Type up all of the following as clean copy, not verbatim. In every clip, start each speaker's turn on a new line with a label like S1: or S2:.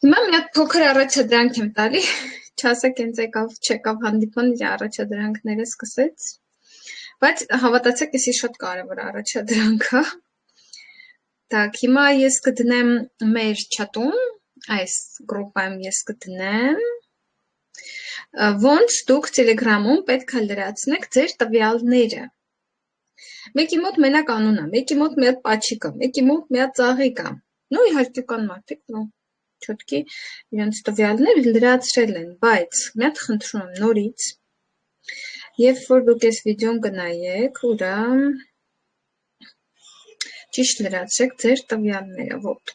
S1: Հիմա մի հատ փոքր առաջադրանք եմ տալի, չասեք հենց չեկավ հանդիպան իր առաջադրանքները սկսեց, բայց հավատացեք, էսի շատ կարևոր առաջադրանք է։ Так, հիմա ես կդնեմ մեր չատում, այս գրուպայում ես կդնեմ, ոնց դուք Telegram-ում պետք է լրացնեք ձեր տվյալները։ Մեկի մոտ մենակ անուն է, մեկի մոտ մի հատ պաչիկ է, մեկի մոտ մի հատ ծաղիկ է։ Ну իհարկե կան մարդիկ, որ չոտքի իրենց տվյալները լրացրել են, բայց մի հատ խնդրում եմ նորից, երբ որ դուք այս վիդեոն կնայեք, ուրա ճիշտ լրացրեք ձեր տվյալները, ոտ։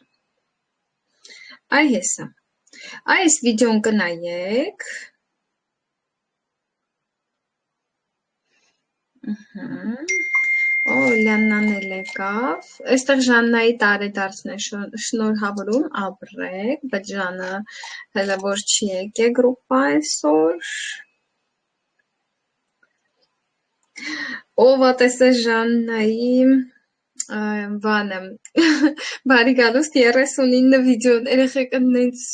S1: Այ հեսա։ Այս վիդեոն կնայեք, Օ, Լյաննան էլ եկավ, այստեղ Ժաննայի տարեդարձն է շնորհավորում, ապրեք, բայց Ժանը հələ որ չի եկե գրուպա այսօր։ Ով ատես է Ժաննայի բանը, բարի գալուստ 39 վիդեոն, երեխեքն ինձ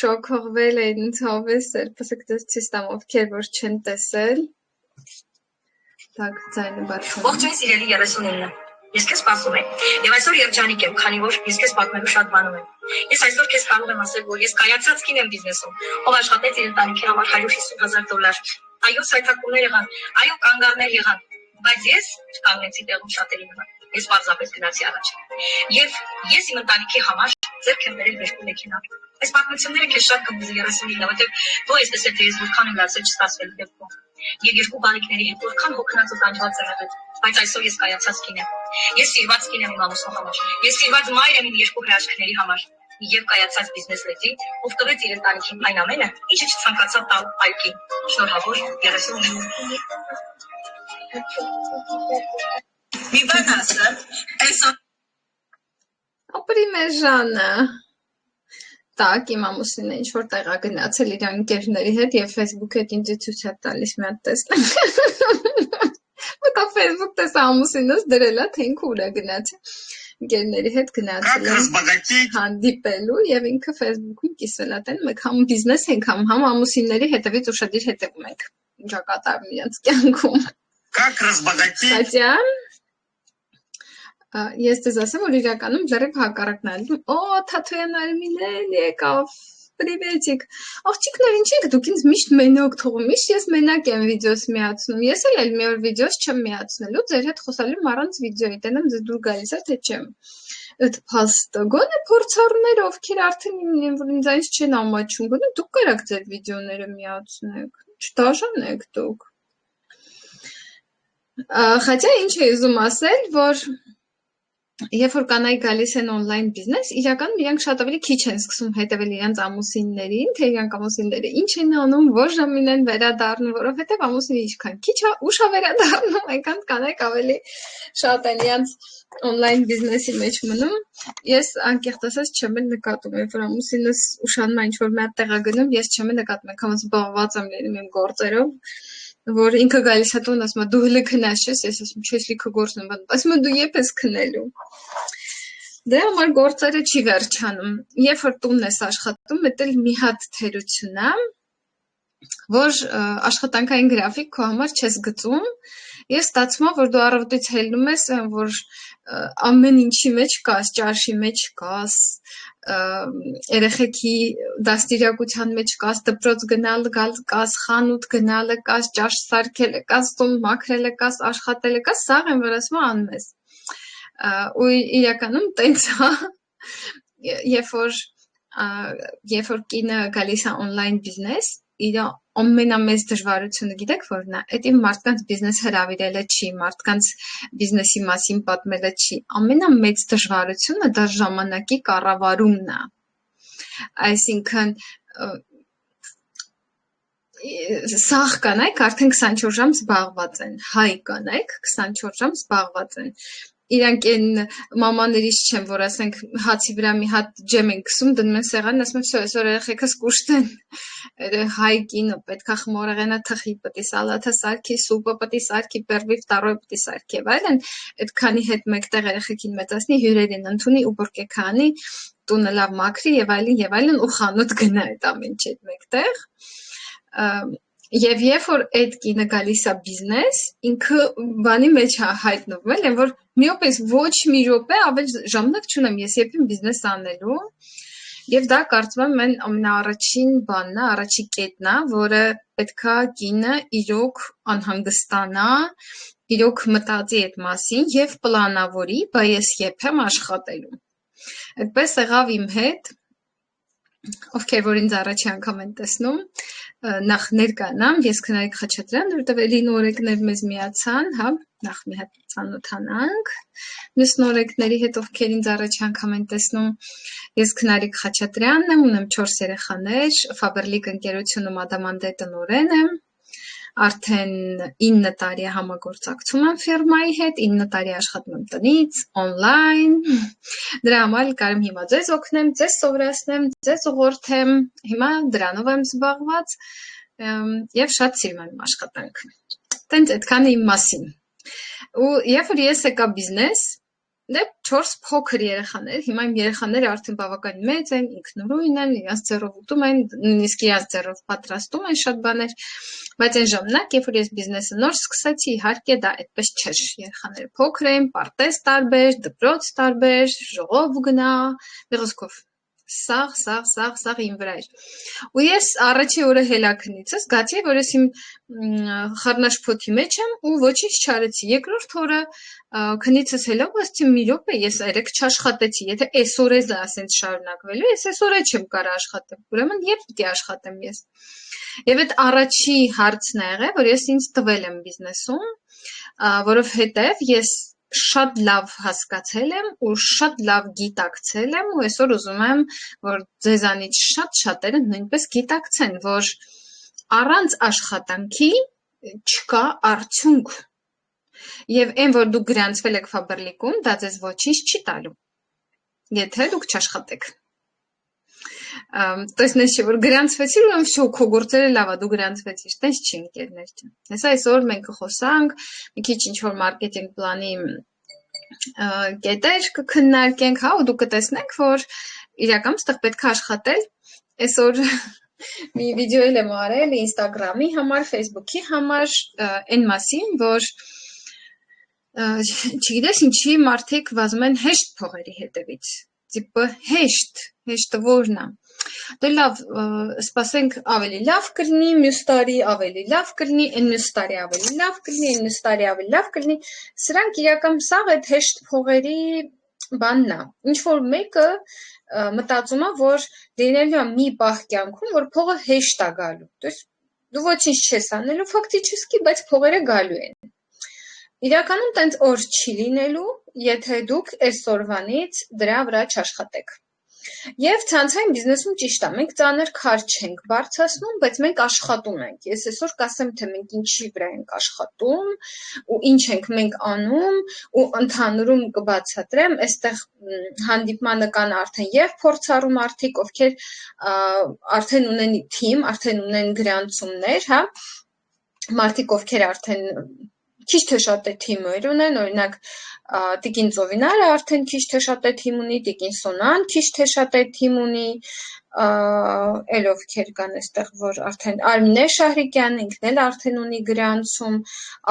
S1: շոքողվել է, ինձ հավես էր, պսեք դες ցիստամ ովքեր որ չեն տեսել։ Так, ձայնը բարձր։
S2: Ողջույն սիրելի 39։ Ես քեզ սպասում եմ։ Եվ այսօր երջանիկ եմ, քանի որ ես քեզ պատմելու շատ բան ունեմ։ Ես այսօր քեզ կարող եմ ասել, որ ես կայացած կին եմ բիզնեսում, ով աշխատեց իր ընտանիքի համար $150,000։ Այո, սայթակումներ եղան, այո, կանգառներ եղան, բայց ես չկանգնեցի տեղում շատերի նման։ Ես պարզապես գնացի առաջ։ Եվ ես իմ ընտանիքի համար ձեռք եմ բերել 2 մեքենա։ Այս պատմությունները քեզ շատ կմուզի 39, որովհետև դու ես տեսել, թե ես որքան եմ լացել չստացվելու դեպքում։ Եվ 2 բանիկների հետ որքան հոգնած ու տանջված եմ եղել, բայց այսօր ես կայացած կին եմ։ Ես սիրված կին եմ իմ ամուսնու համար։ Ես սիրված մայր եմ իմ 2 հրաշքների համար։ Եվ կայացած բիզնես լեդի, ով տվեց իր ընտանիքին այն ամենը, ինչը չցանկացավ տալ այլ կին։ Շնորհավոր 39։ Մի բան ասա, այսօր
S1: Ապրի մեր Ժանը։ Так, իմ ամուսինը ինչ-որ տեղ է գնացել իր ընկերների հետ և Facebook հետ ինձ ցույց է տալիս մի հատ տեսնեմ։ Որտեղ Facebook տեսա ամուսինս դրել է, թե ինքը ուր է գնացել։ Ընկերների հետ գնացել է հանդիպելու և ինքը Facebook-ում կիսել է, տեն մեկ համ բիզնես ենք, համ ամուսինների հետևից ուշադիր հետևում ենք։ Ինչա կատարվում իրենց կյանքում։ Կատյա, ես դες ասեմ, որ իրականում լրիվ հակառակն է։ Օ, Թաթոյան Արմինեն եկավ, պրիվետիկ։ Աղջիկներ, ինչ եք դուք ինձ միշտ մենակ թողում, միշտ ես մենակ եմ վիդեոս միացնում։ Ես էլ մի օր վիդեոս չեմ միացնելու, ձեր հետ խոսալու առանց վիդեոյի, տենեմ ձեզ դուր գալիս է, թե չեմ։ Այդ փաստը, գոնե փորձառուներ, ովքեր արդեն ինձ այնց չեն ամաչում, գոնե դուք կարաք ձեր վիդեոները միացնեք, չդաժան եք դուք։ Խաչա ինչ է ուզում ասել, որ երբ որ կանայք գալիս են օնլայն բիզնես, իրականում իրանք շատ ավելի քիչ են սկսում հետևել իրանց ամուսիններին, թե իրանք ամուսինները ինչ են անում, որ ժամին են վերադառնում, որովհետև ամուսինը ինչքան քիչ է, ուշ է վերադառնում, այնքան կանայք ավելի շատ են իրանց օնլայն բիզնեսի մեջ մնում։ Ես անկեղծ ասած չեմ էլ նկատում, երբ որ ամուսինս ուշանում է ինչ-որ մի հատ տեղ է գնում, ես չեմ էլ նկատում, անգամ զբաղված եմ լինում իմ գործերով, որ ինքը գալիս է տուն, ասում է դու հլը քնած ես, ես ասում չես լիքը գործն եմ, ասում է դու երբ ես քնելու։ Դե համար գործերը չի վերջանում։ Երբ որ տունն ես աշխատում, դա էլ մի հատ թերություն է, որ աշխատանքային գրաֆիկ քո համար չես գծում, եւ ստացվում է, որ դու առավոտից ելնում ես, որ ամեն ինչի մեջ կաս, ճաշի մեջ կաս, երեխեքի դաստիարակության մեջ կաս, դպրոց գնալ կաս, խանութ գնալը կաս, ճաշ սարքելը կաս, տուն մաքրելը կաս, աշխատելը կաս, սաղ եմ որ ասում անում ես։ Ու իրականում տենց է, երբ որ կինը գալիս է օնլայն բիզնես, իր ամենամեծ դժվարությունը գիտեք որն է, այդ իմ մարդկանց բիզնես հրավիրելը չի, մարդկանց բիզնեսի մասին պատմելը չի, ամենամեծ դժվարությունը դա ժամանակի կառավարումն է, այսինքն սաղ կանայք արդեն 24 ժամ զբաղված են, հայ կանայք 24 ժամ զբաղված են, իրանք են մամաներից չեմ, որ ասենք հացի վրա մի հատ ջեմ են կսում, դնում են սեղանին, ասում են վсё, այսօր երեխեքս կուշտ են, հայ կինը պետքա խմորեղենը թխի, պտի սալաթը սարքի, սուպը պտի սարքի, պերվի վտարոյ պտի սարքի եւ այլն, այդ քանի հետ մեկտեղ երեխեքին մեծացնի, հյուրերին ընդունի ու բուրկեքանի, տունը լավ մաքրի եւ այլն ու խանութ գնա այդ ամեն ինչ մեկտեղ։ Եվ երբ որ այդ կինը գալիս է բիզնես, ինքը բանի մեջ է հայտնվում, են որ միոպես ոչ մի րոպե ավել ժամանակ չունեմ ես երբին բիզնես անելու։ Եվ դա կարծում եմ մեն ամենաառաջին բանն է, առաջի կետն է, որը պետքա կինը իրոք անհանգստանա, իրոք մտածի այդ մասին եւ պլանավորի, բա ես եփեմ աշխատելու։ Այդպես եղավ իմ հետ, ովքեր որ ինձ առաջի անգամ են տեսնում, նախ ներկանամ, ես Քնարիկ Խաչատրյան, որտեղ էլի նորեկներ մեզ միացան, հա, նախ մի հատ ծանոթանանք, մյուս նորեկների հետ ովքեր ինձ առաջի անգամ են տեսնում, ես Քնարիկ Խաչատրյանն եմ, ունեմ 4 երեխաներ, Faberlic ընկերությունում ադամանդե տնօրեն եմ, արդեն 9 տարի համագործակցում եմ ֆիրմայի հետ, 9 տարի աշխատում եմ տնից, on-line, դրա համար կարեմ հիմա ձեզ օգնեմ, ձեզ սովորացնեմ, ձեզ ուղղորդեմ, հիմա դրանով եմ զբաղված եւ շատ սիրում եմ աշխատանքը։ Տենց այդքանը իմ մասին։ Ու երբ որ ես եկա բիզնես, դե 4 փոքր երեխաներ, հիմա իմ երեխաները արդեն բավականին մեծ են, ինքնուրույն են, իրենց ձեռով ուտում են, նույնիսկ իրենց ձեռով պատրաստում են շատ բաներ, բայց այն ժամանակ, երբ որ ես բիզնեսը նոր սկսեցի, իհարկե դա այդպես չէր, երեխաները փոքր են, պարտեզ տարբեր, դպրոց տարբեր, ժողով գնա, մեղոսկով սաղ իմ վրա էր։ Ու ես առաջի օրը հելաքնիցս զգացի, որ ես իմ խառնաշփոթի մեջ եմ ու ոչինչ չարեցի։ Երկրորդ օրը քնիցս հելավ, ասեցի մի րոպե, ես երեք չաշխատեցի, եթե այսօր է դա ասենց շարունակվելու, ես այսօր չեմ կարող աշխատեմ, ուրեմն երբ պիտի աշխատեմ ես։ Եվ այդ առաջի հարցն է եղել, որ ես ինձ տվել եմ բիզնեսում, որովհետև ես շատ լավ հասկացել եմ ու շատ լավ գիտակցել եմ ու այսօր ուզում եմ, որ ձեզանից շատ-շատերը նույնպես գիտակցեն, որ առանց աշխատանքի չկա արդյունք։ Եվ այն, որ դուք գրանցվել եք Faberlic-ում, դա ձեզ ոչինչ չի տալու, եթե դուք չաշխատեք։ Տեսնես չէ, որ գրանցվեցի, ուրեմն всё, քո գործերը լավ է, դու գրանցվեցիր, տենց չի ընկերներ ջան։ Հեսա այսօր մենք կխոսանք, մի քիչ ինչ-որ մարքեթինգ պլանի կետեր կքննարկենք, հա, ու դուք կտեսնեք, որ իրականում ստեղ պետք է աշխատել։ Այսօր մի վիդեո եմ արել Instagram-ի համար, Facebook-ի համար, այն մասին, որ չգիտես ինչի մարդիկ վազում են հեշտ փողերի հետևից։ Տիպը հեշտը որն է։ Դե լավ, սպասենք ավելի լավ կլինի, մյուս տարի ավելի լավ կլինի, այն մյուս տարի ավելի լավ կլինի, այն մյուս տարի ավելի լավ կլինի։ Սրանք իրական սաղ այդ հեշտ փողերի բանն է։ Ինչ որ մեկը մտածում է, որ լինելու է մի պահ կյանքում, որ փողը հեշտ է գալու։ Դու ոչինչ չես անելու ֆակտիչեսկի, բայց փողերը գալու են։ Իրականում տենց օր չի լինելու, եթե դուք այսօրվանից դրա վրա չաշխատեք։ Եվ ցանցային բիզնեսում ճիշտ է, մենք ծանր քար չենք բարձրացնում, բայց մենք աշխատում ենք։ Ես այսօր կասեմ, թե մենք ինչի վրա ենք աշխատում ու ինչ ենք մենք անում ու ընդհանուրում կբացատրեմ, այստեղ հանդիպմանը կան արդեն եւ փորձառու մարդիկ, ովքեր արդեն ունեն թիմ, արդեն ունեն գրանցումներ, հա, մարդիկ, ովքեր արդեն քիչ թե շատ է թիմեր ունեն, օրինակ Տիկին Ծովինարը արդեն քիչ թե շատ է թիմ ունի, Տիկին Սոնան քիչ թե շատ է թիմ ունի, էլ ովքեր կան այստեղ, որ արդեն Արմինե Շահրիկյանն ինքն էլ արդեն ունի գրանցում,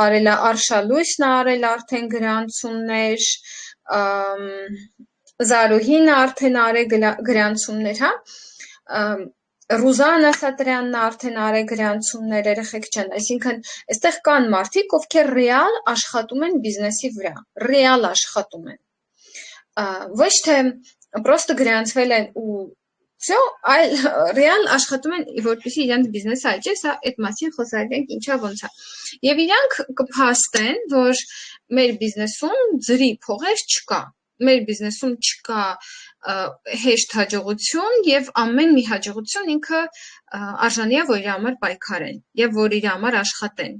S1: արել է Արշալույսն արել արդեն գրանցումներ, Զարուհին արդեն արել գրանցումներ, հա, Ռուզան Ասատրյանն արդեն արել գրանցումներ, երեխեք ջան, այսինքն այստեղ կան մարդիկ, ովքեր ռեալ աշխատում են բիզնեսի վրա, ռեալ աշխատում են, ոչ թե պրոստը գրանցվել են ու всё, այլ ռեալ աշխատում են, որպեսզի իրենց բիզնեսը աճի, սա այդ մասին խոսալու ենք ինչա ոնց է։ Եվ իրանք կփաստեն, որ մեր բիզնեսում ձրի փողեր չկա, մեր բիզնեսում չկա հեշտ հաջողություն եւ ամեն մի հաջողություն ինքը արժանի է, որ իր համար պայքարեն եւ որ իր համար աշխատեն։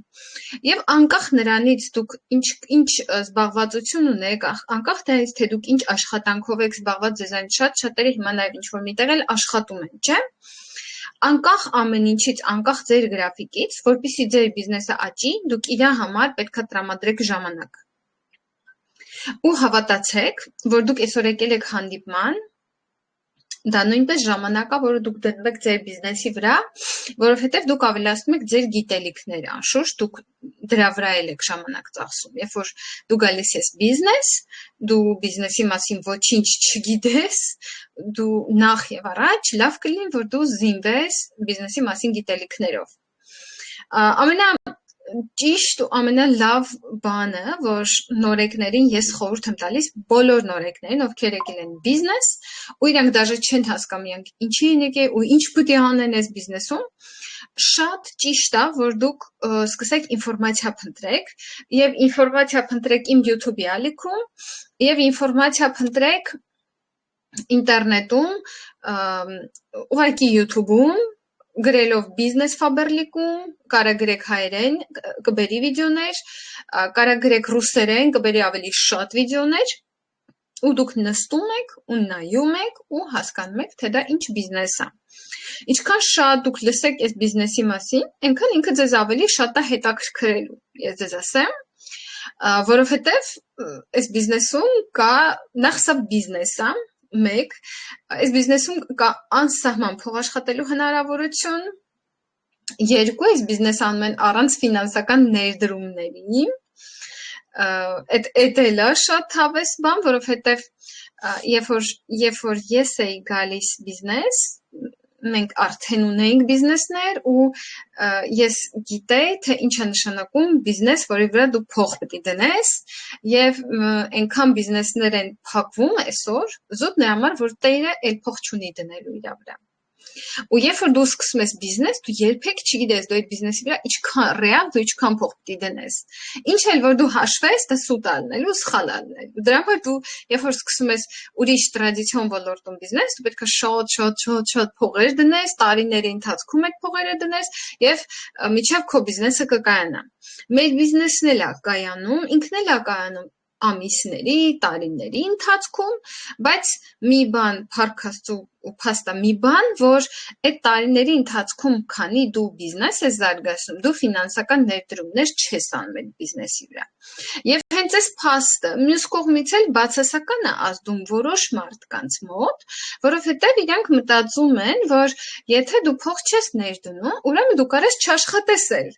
S1: Եվ անկախ նրանից դուք ինչ զբաղվածություն ունեք, անկախ նրանից թե դուք ինչ աշխատանքով եք զբաղված, ձեզանից շատ-շատերը հիմա նաեւ ինչ որ միտեղ էլ աշխատում են, չէ՞։ Անկախ ամեն ինչից, անկախ ձեր գրաֆիկից, որպեսզի ձեր բիզնեսը աճի, դուք իր համար պետք է տրամադրեք ժամանակ։ Ու հավատացեք, որ դուք այսօր եկել եք հանդիպման, Դա նույնպես ժամանակ է, որը դուք դնում եք ձեր բիզնեսի վրա, որովհետև դուք ավելացնում եք ձեր գիտելիքները, անշուշտ դուք դրա վրա եք ժամանակ ծախսում։ Երբ որ դու գալիս ես բիզնես, դու բիզնեսի մասին ոչինչ չգիտես, դու նախ եւ առաջ լավ կլինի, որ դու զինվես բիզնեսի մասին գիտելիքներով։ Ճիշտ ու ամենալավ բանը, որ նորեկներին ես խորհուրդ եմ տալիս, բոլոր նորեկներին, ովքեր եկել են բիզնես, ու իրանք դաժե չեն հասկանում, իրանք ինչի են եկել ու ինչ պետք է անեն այս բիզնեսում, շատ ճիշտ է, որ դուք սկսեք ինֆորմացիա փնտրեք, եւ ինֆորմացիա փնտրեք իմ YouTube-ի ալիքում, եւ ինֆորմացիա փնտրեք ինտերնետում, ուղղակի YouTube-ում, գրելով բիզնես ֆաբերլիկում, կարա գրեք հայերեն, կբերի վիդեոներ, կարա գրեք ռուսերեն, կբերի ավելի շատ վիդեոներ, ու դուք նստում եք ու նայում եք ու հասկանում եք, թե դա ինչ բիզնես է։ Ինչքան շատ դուք լսեք այս բիզնեսի մասին, այնքան ինքը ձեզ ավելի շատ է հետաքրքրելու, ես ձեզ ասեմ, որովհետև այս բիզնեսում կա նախ սա բիզնես է, մեկ, այս բիզնեսում կա անսահման փող աշխատելու հնարավորություն, երկու, այս բիզնես անում են առանց ֆինանսական ներդրումների, այդ էլ է շատ հավես բան, որովհետև երբ որ ես էի գալիս բիզնես, մենք արդեն ունեինք բիզնեսներ ու ես գիտեի, թե ինչ է նշանակում բիզնես, որի վրա դու փող պետք է դնես եւ այնքան բիզնեսներ են փակվում այսօր, զուտ նրա համար, որ տերը այլ փող չունի դնելու իր վրա։ Ու երբ որ դու սկսում ես բիզնես, դու երբեք չգիտես դու այդ բիզնեսի վրա ինչքան ռեալ դու ինչքան փող պետք է դնես։ Ինչ էլ որ դու հաշվես, դա սուտ ալնելու, սխալ ալնելու։ Դրա համար դու երբ որ սկսում ես ուրիշ տրադիցիոն ոլորտում բիզնես, դու պետք է շատ փողեր դնես, տարիների ընթացքում այդ փողերը դնես եւ միջև քո բիզնեսը կկայանա։ Մեր բիզնեսն էլ է կայանում, ինքն էլ է կայանում ամիսների, տարիների ընթացքում, բայց մի բան փառքաստու ու փաստա մի բան, որ այդ տարիների ընթացքում, քանի դու բիզնես ես զարգացնում, դու ֆինանսական ներդրումներ չես անում այդ բիզնեսի վրա։ Եվ հենց այս փաստը մյուս կողմից էլ բացասական է ազդում որոշ մարդկանց մոտ, որովհետև իրանք մտածում են, որ եթե դու փող չես ներդնում, ուրեմն դու կարես չաշխատես էլ։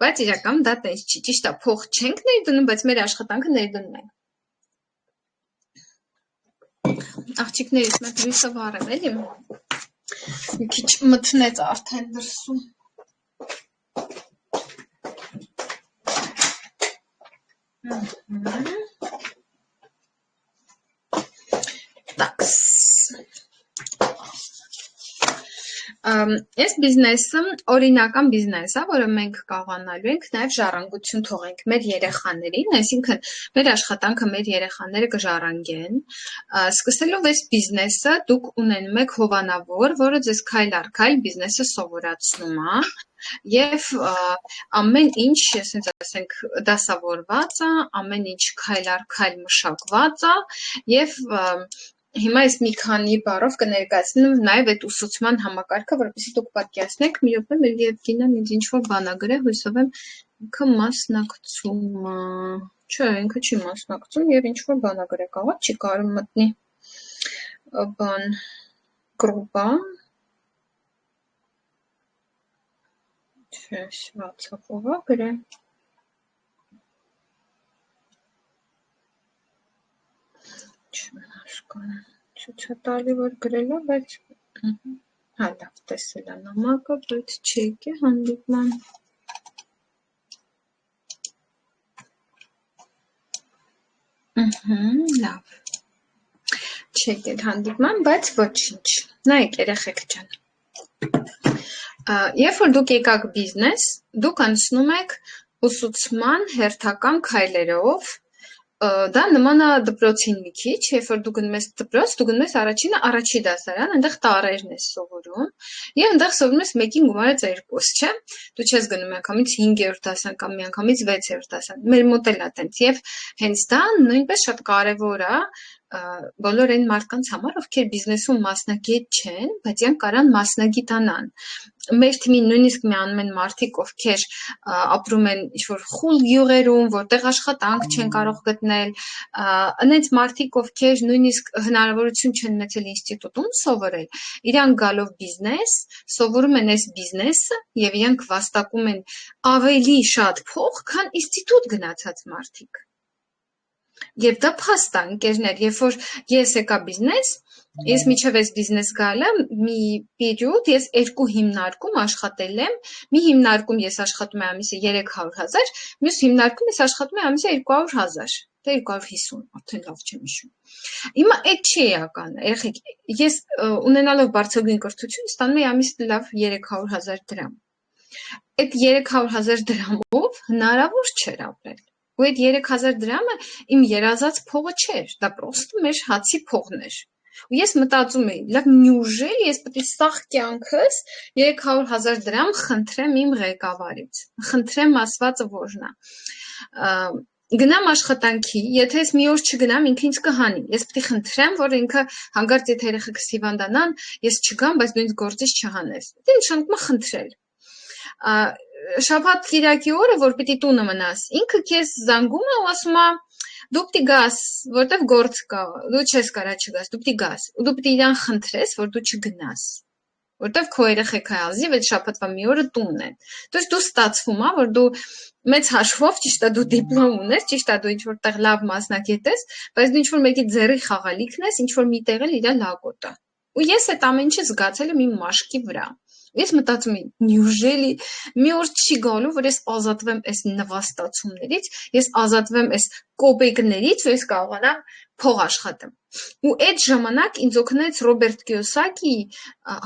S1: Բայց իրական դա տենց չի, ճիշտ է, փող չենք ներդնում, բայց մեր աշխատանքը ներդնում ենք։ Աղջիկներից մեկ լույսը վառեմ, էլի։ Մի քիչ մթնեց արդեն դրսում։ Տաքս։ Այս բիզնեսը օրինական բիզնես է, որը մենք կարողանալու ենք նաև ժառանգություն թողենք մեր երեխաներին, այսինքն մեր աշխատանքը մեր երեխաները կժառանգեն։ Սկսելով այս բիզնեսը դուք ունենում եք հովանավոր, որը ձեզ քայլ առ քայլ բիզնեսը սովորացնում է, եւ ամեն ինչ, ասենք ասենք, դասավորված է, ամեն ինչ քայլ առ քայլ մշակված է եւ Հիմա ես մի քանի բառով կներկայացնեմ նաև այդ ուսուցման համակարգը, որովհետեւ դուք պատկերացնեք, մի րոպե մեր Եվգենիան ինձ ինչ-որ բան ա գրել, հույսով եմ ինքը մասնակցում է։ Չէ, ինքը չի մասնակցում եւ ինչ-որ բան ա գրել, կարող չի կարող մտնի բան գրուպա։ Չէ, WhatsApp-ով ա գրել։ Չհասկանում, ցուցատալի որ գրել է, բայց հա լավ տեսել է նամակը, բայց չի եկել հանդիպման։ Լավ։ Չի եկել հանդիպման, բայց ոչինչ։ Նայեք երեխեք ջան։ Երբ որ դուք եկաք բիզնես, դուք անցնում եք ուսուցման հերթական քայլերով, դա նման է դպրոցին մի քիչ, երբ որ դու գնում ես դպրոց, դու գնում ես առաջինը առաջի դասարան, այնտեղ տարերն ես սովորում, եւ այնտեղ սովորում ես 1-ին գումարած 2, չէ՞։ Դու չես գնում միանգամից 5-րդ դասարան կամ միանգամից 6-րդ դասարան։ Մեր մոտ էլ է տենց, եւ հենց դա նույնպես շատ կարեւոր է բոլոր այն մարդկանց համար, ովքեր բիզնեսում մասնագետ չեն, բայց իրանք կարան մասնագիտանան։ Մեր թիմին նույնիսկ միանում են մարդիկ, ովքեր ապրում են ինչ-որ խուլ գյուղերում, որտեղ աշխատանք չեն կարող գտնել, այնց մարդիկ, ովքեր նույնիսկ հնարավորություն չեն ունեցել ինստիտուտում սովորել, իրանք գալով բիզնես, սովորում են այս բիզնեսը եւ իրանք վաստակում են ավելի շատ փող, քան ինստիտուտ գնացած մարդիկ։ Եվ դա փաստ է, ընկերներ, երբ որ ես եկա բիզնես, ես միջև այս բիզնես գալը մի պերիոդ ես 2 հիմնարկում աշխատել եմ, մի հիմնարկում ես աշխատում եմ ամիսը 300,000, մյուս հիմնարկում ես աշխատում եմ ամիսը 200,000, թե 250, արդեն լավ չեմ հիշում։ Հիմա այդ չի էականը, երեխեք, ես ունենալով բարձրագույն կրթություն ստանում եմ ամիսը լավ 300,000 դրամ։ Այդ 300,000 դրամով հնարավոր չէր ապրել։ Ու այդ 3,000 դրամը իմ երազած փողը չէր, դա պրոստը մեր հացի փողն էր։ Ու ես մտածում էի, լավ նյուժել ես պետք է սաղ կյանքս 300,000 դրամ խնդրեմ իմ ղեկավարից։ Խնդրեմ ասվածը որն է։ Գնամ աշխատանքի, եթե ես մի օր չգնամ, ինքը ինձ կհանի։ Ես պետք է խնդրեմ, որ ինքը հանկարծ եթե երեխեքս հիվանդանան, ես չգամ, բայց դու ինձ գործից չհանես։ Դա նշանակում է խնդրել։ Շաբաթ կիրակի օրը, որ պիտի տունը մնաս, ինքը քեզ զանգում է ու ասում է դու պիտի գաս, որտեվ գործ կա, դու չես կարա չգաս, դու պիտի գաս, ու դու պիտի իրան խնդրես, որ դու չգնաս, որտեվ քո երեխեքը ազիվ այդ շաբաթվա մի օրը տունն են։ Դուք դու ստացվում է, որ դու մեծ հաշվով ճիշտ է դու դիպլոմ ունես, ճիշտ է դու ինչ-որտեղ լավ մասնագետ ես, բայց դու ինչ-որ մեկի ձեռի խաղալիքն ես, ինչ-որ մի տեղ էլ իր լակոտը։ Ու ես այդ ամեն ինչը զգացել եմ իմ մաշկի վրա։ Ես մտածում եմ, նյուժելի մի օր չի գալու, որ ես ազատվեմ այս նվաստացումներից, ես ազատվեմ այս կոպեկներից, ու ես կարողանամ փող աշխատեմ։ Ու այդ ժամանակ ինձ օգնեց Ռոբերտ Կիոսակիի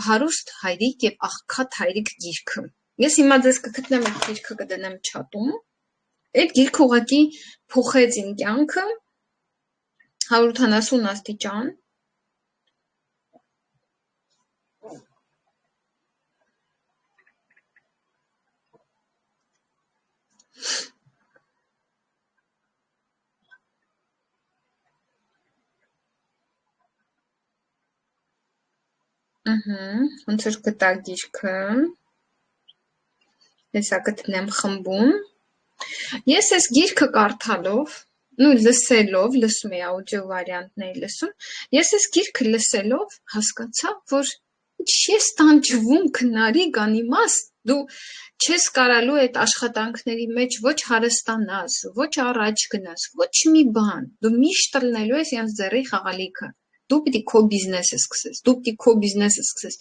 S1: Հարուստ հայրիկ եւ աղքատ հայրիկ գիրքը։ Ես հիմա ձեզ կգտնեմ այդ գիրքը կդնեմ չաթում։ Այդ գիրքը ուղղակի փոխեց իմ կյանքը 180 աստիճան։ Ոնց որ գտա գիրքը, հեսա գտնեմ խմբում, ես այս գիրքը կարդալով, լսելով, լսում էի աուդիո վարիանտն էի լսում, ես այս գիրքը լսելով հասկացա, որ ես տանջվում քնարի գանիմաստ, դու չես կարալու այդ աշխատանքների մեջ ոչ հարստանաս, ոչ առաջ գնաս, ոչ մի բան, դու միշտ տնելու ես յանց ձեռի խաղալիքը, դու պիտի քո բիզնեսը սկսես, դու պիտի քո բիզնեսը սկսես,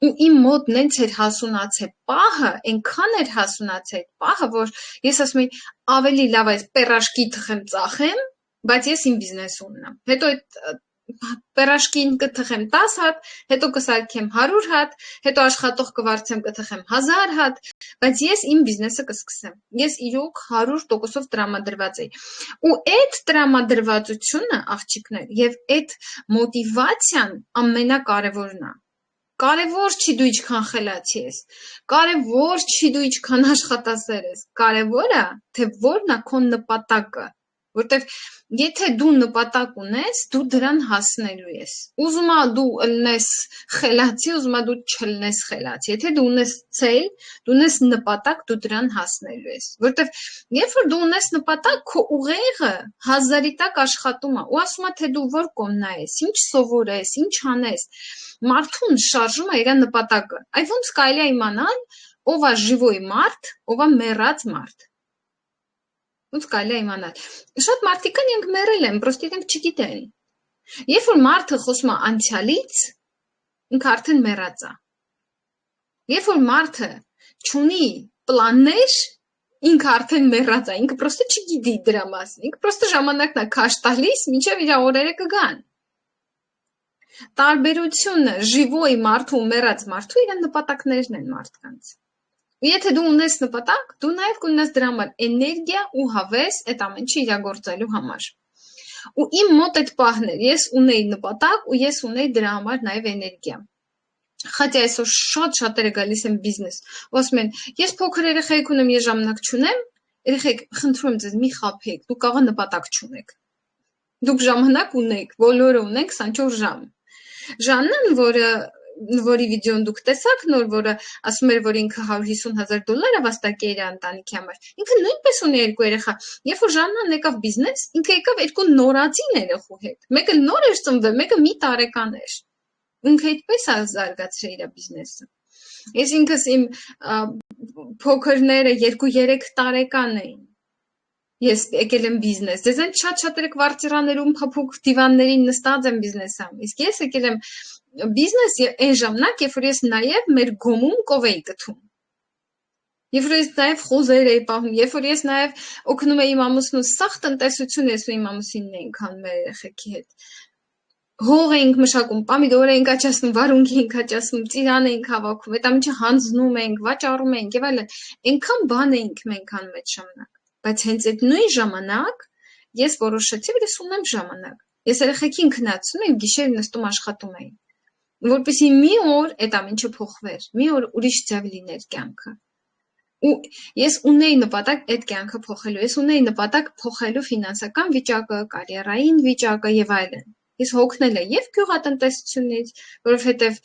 S1: ու իմ մոտ նենց էր հասունացել պահը, այնքան էր հասունացել պահը, որ ես ասում էի ավելի լավ այս պերաշկի թխեմ ծախեմ, բայց ես իմ բիզնես ունենամ, հետո այդ պերաշկին կթխեմ 10 հատ, հետո կսարքեմ 100 հատ, հետո աշխատող կվարձեմ կթխեմ 1000 հատ, բայց ես իմ բիզնեսը կսկսեմ, ես իրոք 100%-ով տրամադրված էի, ու այդ տրամադրվածությունը աղջիկներ և այդ մոտիվացիան ամենակարևորն է, կարևոր չի դու ինչքան խելացի ես, կարևոր չի դու ինչքան աշխատասեր ես, կարևորը թե որն է քո նպատակը, որտեվ եթե դու նպատակ ունես, դու դրան հասնելու ես, ուզում ա դու ըլնես խելացի, ուզում ա դու չլնես խելացի, եթե դու ունես ցել, դու ունես նպատակ, դու դրան հասնելու ես, որտեվ երբ որ դու ունես նպատակ, քո ուղեղը հազարի տակ աշխատում է, ու ասում է թե դու որ կողմնա ես, ինչ սովորես, ինչ անես, մարդուն շարժում է իր նպատակը, այ ոնց կարելի է իմանալ, ով է ժիվոյ մարդ, ով է մեռած մարդ, ոնց կարելի է իմանալ, շատ մարդիկ են իրենք մեռել են, պրոստը իրենք չգիտեն, երբ որ մարդը խոսում է անցյալից, ինքը արդեն մեռած է, երբ որ մարդը չունի պլաններ, ինքը արդեն մեռած է, ինքը պրոստը չգիտի դրա մասին, ինքը պրոստը ժամանակն է քաշ տալիս, մինչև իր օրերը կգան, տարբերությունը ժիվոյ մարդու ու մեռած մարդու իր նպատակներն են մարդկանց, Եթե դու ունես նպատակ, դու նաև կունենաս դրա համար էներգիա ու հավես այդ ամեն ինչը իրագործելու համար։ Ու իմ մոտ այդ պահն էր, ես ունեի նպատակ ու ես ունեի դրա համար նաև էներգիա։ Խաթի այսօր շատ-շատերը գալիս են բիզնես, ու ասում են, ես փոքր երեխեք ունեմ, ես ժամանակ չունեմ, երեխեք, խնդրում եմ ձեզ մի խաբեք, դու կարող նպատակ չունեք։ Դուք ժամանակ ունեք, բոլորը ունենք 24 ժամ։ Ժաննան, որի վիդեոն դուք տեսաք նոր, որը ասում էր, որ ինքը $150,000 վաստակի իր ընտանիքի համար։ Ինքը նույնպես ունի երկու երեխա։ Երբ որ Ժաննան եկավ բիզնես, ինքը եկավ երկու նորածին երեխու հետ։ Մեկը նոր էր ծնվել, մեկը մի տարեկան էր։ Ինքը այդպես է զարգացրել իր բիզնեսը։ Ես ինքս իմ փոքրները 2-3 տարեկան էին։ Ես եկել եմ բիզնես։ Ձեզ են շատ-շատերը կվարտիրաներում փափուկ դիվաններին նստած եմ բիզնեսամ։ Իսկ ես եկել եմ բիզնես այն ժամանակ, երբ որ ես նաև մեր գոմում կով էի գթում։ Երբ որ ես նաև խոզեր էի պահում, երբ որ ես նաև օգնում էի իմ ամուսնուս, սաղ տնտեսություն ես ու իմ ամուսինն էինք անում մեր երեխեքի հետ։ Հող էինք մշակում, պամիդոր էինք աճացնում, վարունգ էինք աճացնում, ծիրան էինք հավաքում, այդ ամիջը հանձնում էինք, վաճառում էինք եւ այլն։ Այնքան բան էինք մենք անում այդ ժամանակ։ Բայց հենց այդ նույն ժամանակ ես որոշեցի, որ ես ունեմ ժամանակ։ Ես երեխեքին քննացնում եմ, գիշեր նստում աշխատում էի, որպեսզի մի օր այդ ամիջը փոխվեր, մի օր ուրիշ ձև լիներ կյանքը։ Ու ես ունեի նպատակ այդ կյանքը փոխելու, ես ունեի նպատակ փոխելու ֆինանսական վիճակը, կարիերային վիճակը եւ այլն։ Ես հոգնել եմ եւ գյուղատնտեսությունից, որովհետեւ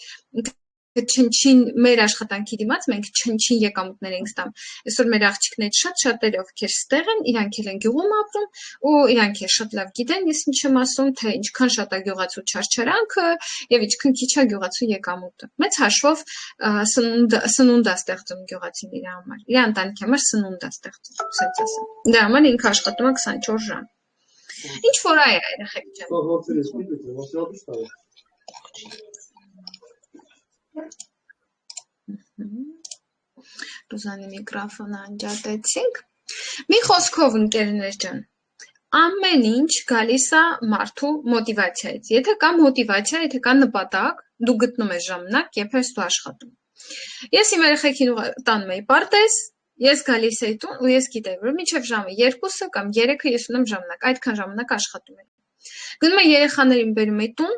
S1: չնչին մեր աշխատանքի դիմաց մենք չնչին եկամուտներ ենք ստանում։ Այսօր մեր աղջիկներ շատ-շատերը ովքեր ստեղ են, իրանք էլ են գյուղում ապրում ու իրանք էլ շատ լավ գիտեն, ես ինչ եմ ասում, թե ինչքան շատ է գյուղացու չարչարանքը եւ ինչքան քիչ է գյուղացու եկամուտը։ Մեծ հաշվով սնունդ է ստեղծում գյուղացին իր համար։ Իր ընտանիքի համար սնունդ է ստեղծում, ասած ասեմ։ Դրա համար ինքը աշխատում է 24 ժամ։ Ինչ որ այ երեխեք ջան։ Ռուզանի միկրոֆոնը անջատեցինք։ Մի խոսքով ընկերներ ջան, ամեն ինչ գալիս է մարդու մոտիվացիայից։ Եթե կա մոտիվացիա, եթե կա նպատակ, դու գտնում ես ժամանակ, երբ ես դու աշխատում։ Ես իմ երեխեքին տանում էի պարտեզ, ես գալիս էի տուն ու ես գիտեի, որ մինչև ժամը 2 կամ 3-ը ես ունեմ ժամանակ, այդքան ժամանակ աշխատում եմ։ Գնում եմ երեխաներին բերում էի տուն,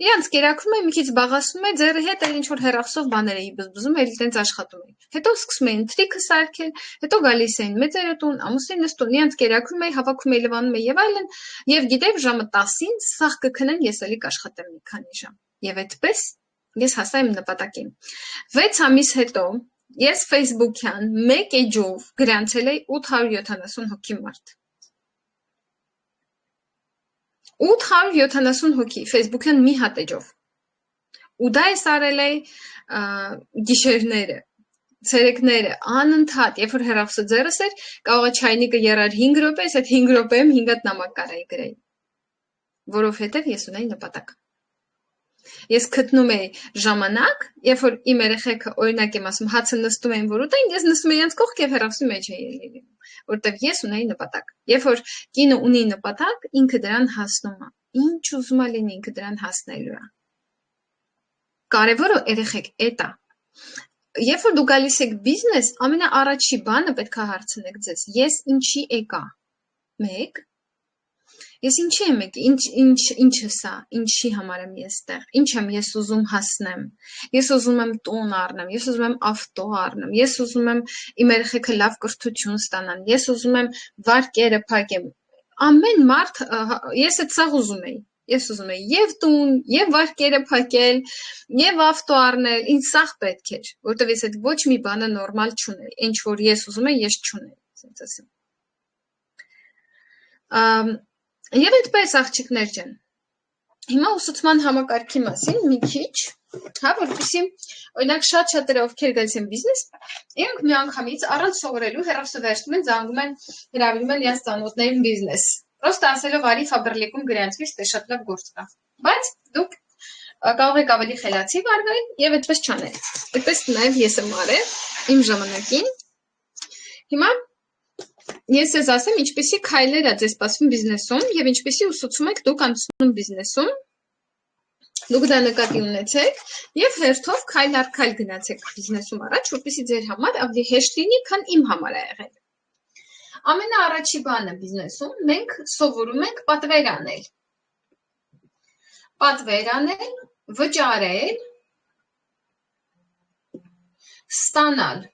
S1: իրանց կերակրում էի, մի քիչ զբաղացնում էի, ձեռի հետ էլ ինչ-որ հեռախոսով բաներ էի բզբզում, էլ տենց աշխատում էի։ Հետո սկսում էին թրիքը սարքել, հետո գալիս էին մեծերը տուն, ամուսինս տուն, իրանց կերակրում էի, հավաքում էի, լվանում էի եւ այլն, եւ գիտեի ժամը 10-ին սաղ կքնեն, ես էլի կաշխատեմ մի քանի ժամ։ Եվ այդպես ես հասա իմ նպատակին։ 6 ամիս հետո ես Facebook-յան մեկ էջով գրանցել էի 870 հոգի մարդ։ 870 հոգի Facebook-յան մի հատ էջով։ Ու դա ես արել էի գիշերները, ցերեկները, անընդհատ, երբ որ հեռախոսը ձեռս էր, կարող է չայնիկը երար 5 րոպե, ես այդ 5 րոպեում 5 հատ նամակ կարայի գրեի, որովհետև ես ունեի նպատակ։ Ես գտնում էի ժամանակ, երբ որ իմ երեխեքը օրինակ եմ ասում, հացը նստում էին որ ուտեին, ես նստում էի իրենց կողք եւ հեռախոսի մեջ էի լինում, որովհետև ես ունեի նպատակ։ Երբ որ կինը ունի նպատակ, ինքը դրան հասնում է։ Ինչ ուզում է լինի, ինքը դրան հասնելու է։ Կարևորը երեխեք էդ է։ Երբ որ դու գալիս եք բիզնես, ամենաառաջի բանը պետք է հարցնեք ձեզ. ես ինչի եկա։ 1. Ես ինչի եմ եկել, ինչը սա, ինչի համար եմ ես տեղ, ինչ եմ ես ուզում հասնեմ, ես ուզում եմ տուն առնեմ, ես ուզում եմ ավտո առնեմ, ես ուզում եմ իմ երեխեքը լավ կրթություն ստանան, ես ուզում եմ վարկերը փակեմ, ամեն մարդ, ես այդ սաղ ուզում էի, ես ուզում էի և տուն, և վարկերը փակել, և ավտո առնել, ինձ սաղ պետք էր, որտև ես այդ ոչ մի բանը նորմալ չունեի, ինչ որ ես ուզում էի, ես չունեի, ասենց ասեմ։ Եվ այդպես աղջիկներ ջան, հիմա ուսուցման համակարգի մասին մի քիչ, հա, որպեսզի օրինակ շատ-շատերը ովքեր գալիս են բիզնես, իրանք միանգամից առանց սովորելու հեռախոսը վերցնում են, զանգում են, հրավիրում են իրենց ծանոթներին բիզնես։ Պրոստը ասելով արի ֆաբրիլիկում գրանցվի, ստե շատ լավ գործ կա։ Բայց դուք կարող եք ավելի խելացի վարվել եւ այդպես չանել։ Այդպես նաեւ ես եմ արել իմ ժամանակին։ Հիմա ես ես ասեմ, ինչպեսի քայլեր է ձեզ սպասվում բիզնեսում եւ ինչպեսի ուսուցում եք դուք անցնում բիզնեսում։ Դուք դա նկատի ունեցեք եւ հերթով քայլ առ քայլ գնացեք բիզնեսում առաջ, որպեսզի ձեր համար ավելի հեշտ լինի, քան իմ համար է եղել։ Ամենաառաջի բանը բիզնեսում մենք սովորում ենք պատվեր անել։ Պատվեր անել, վճարել, ստանալ։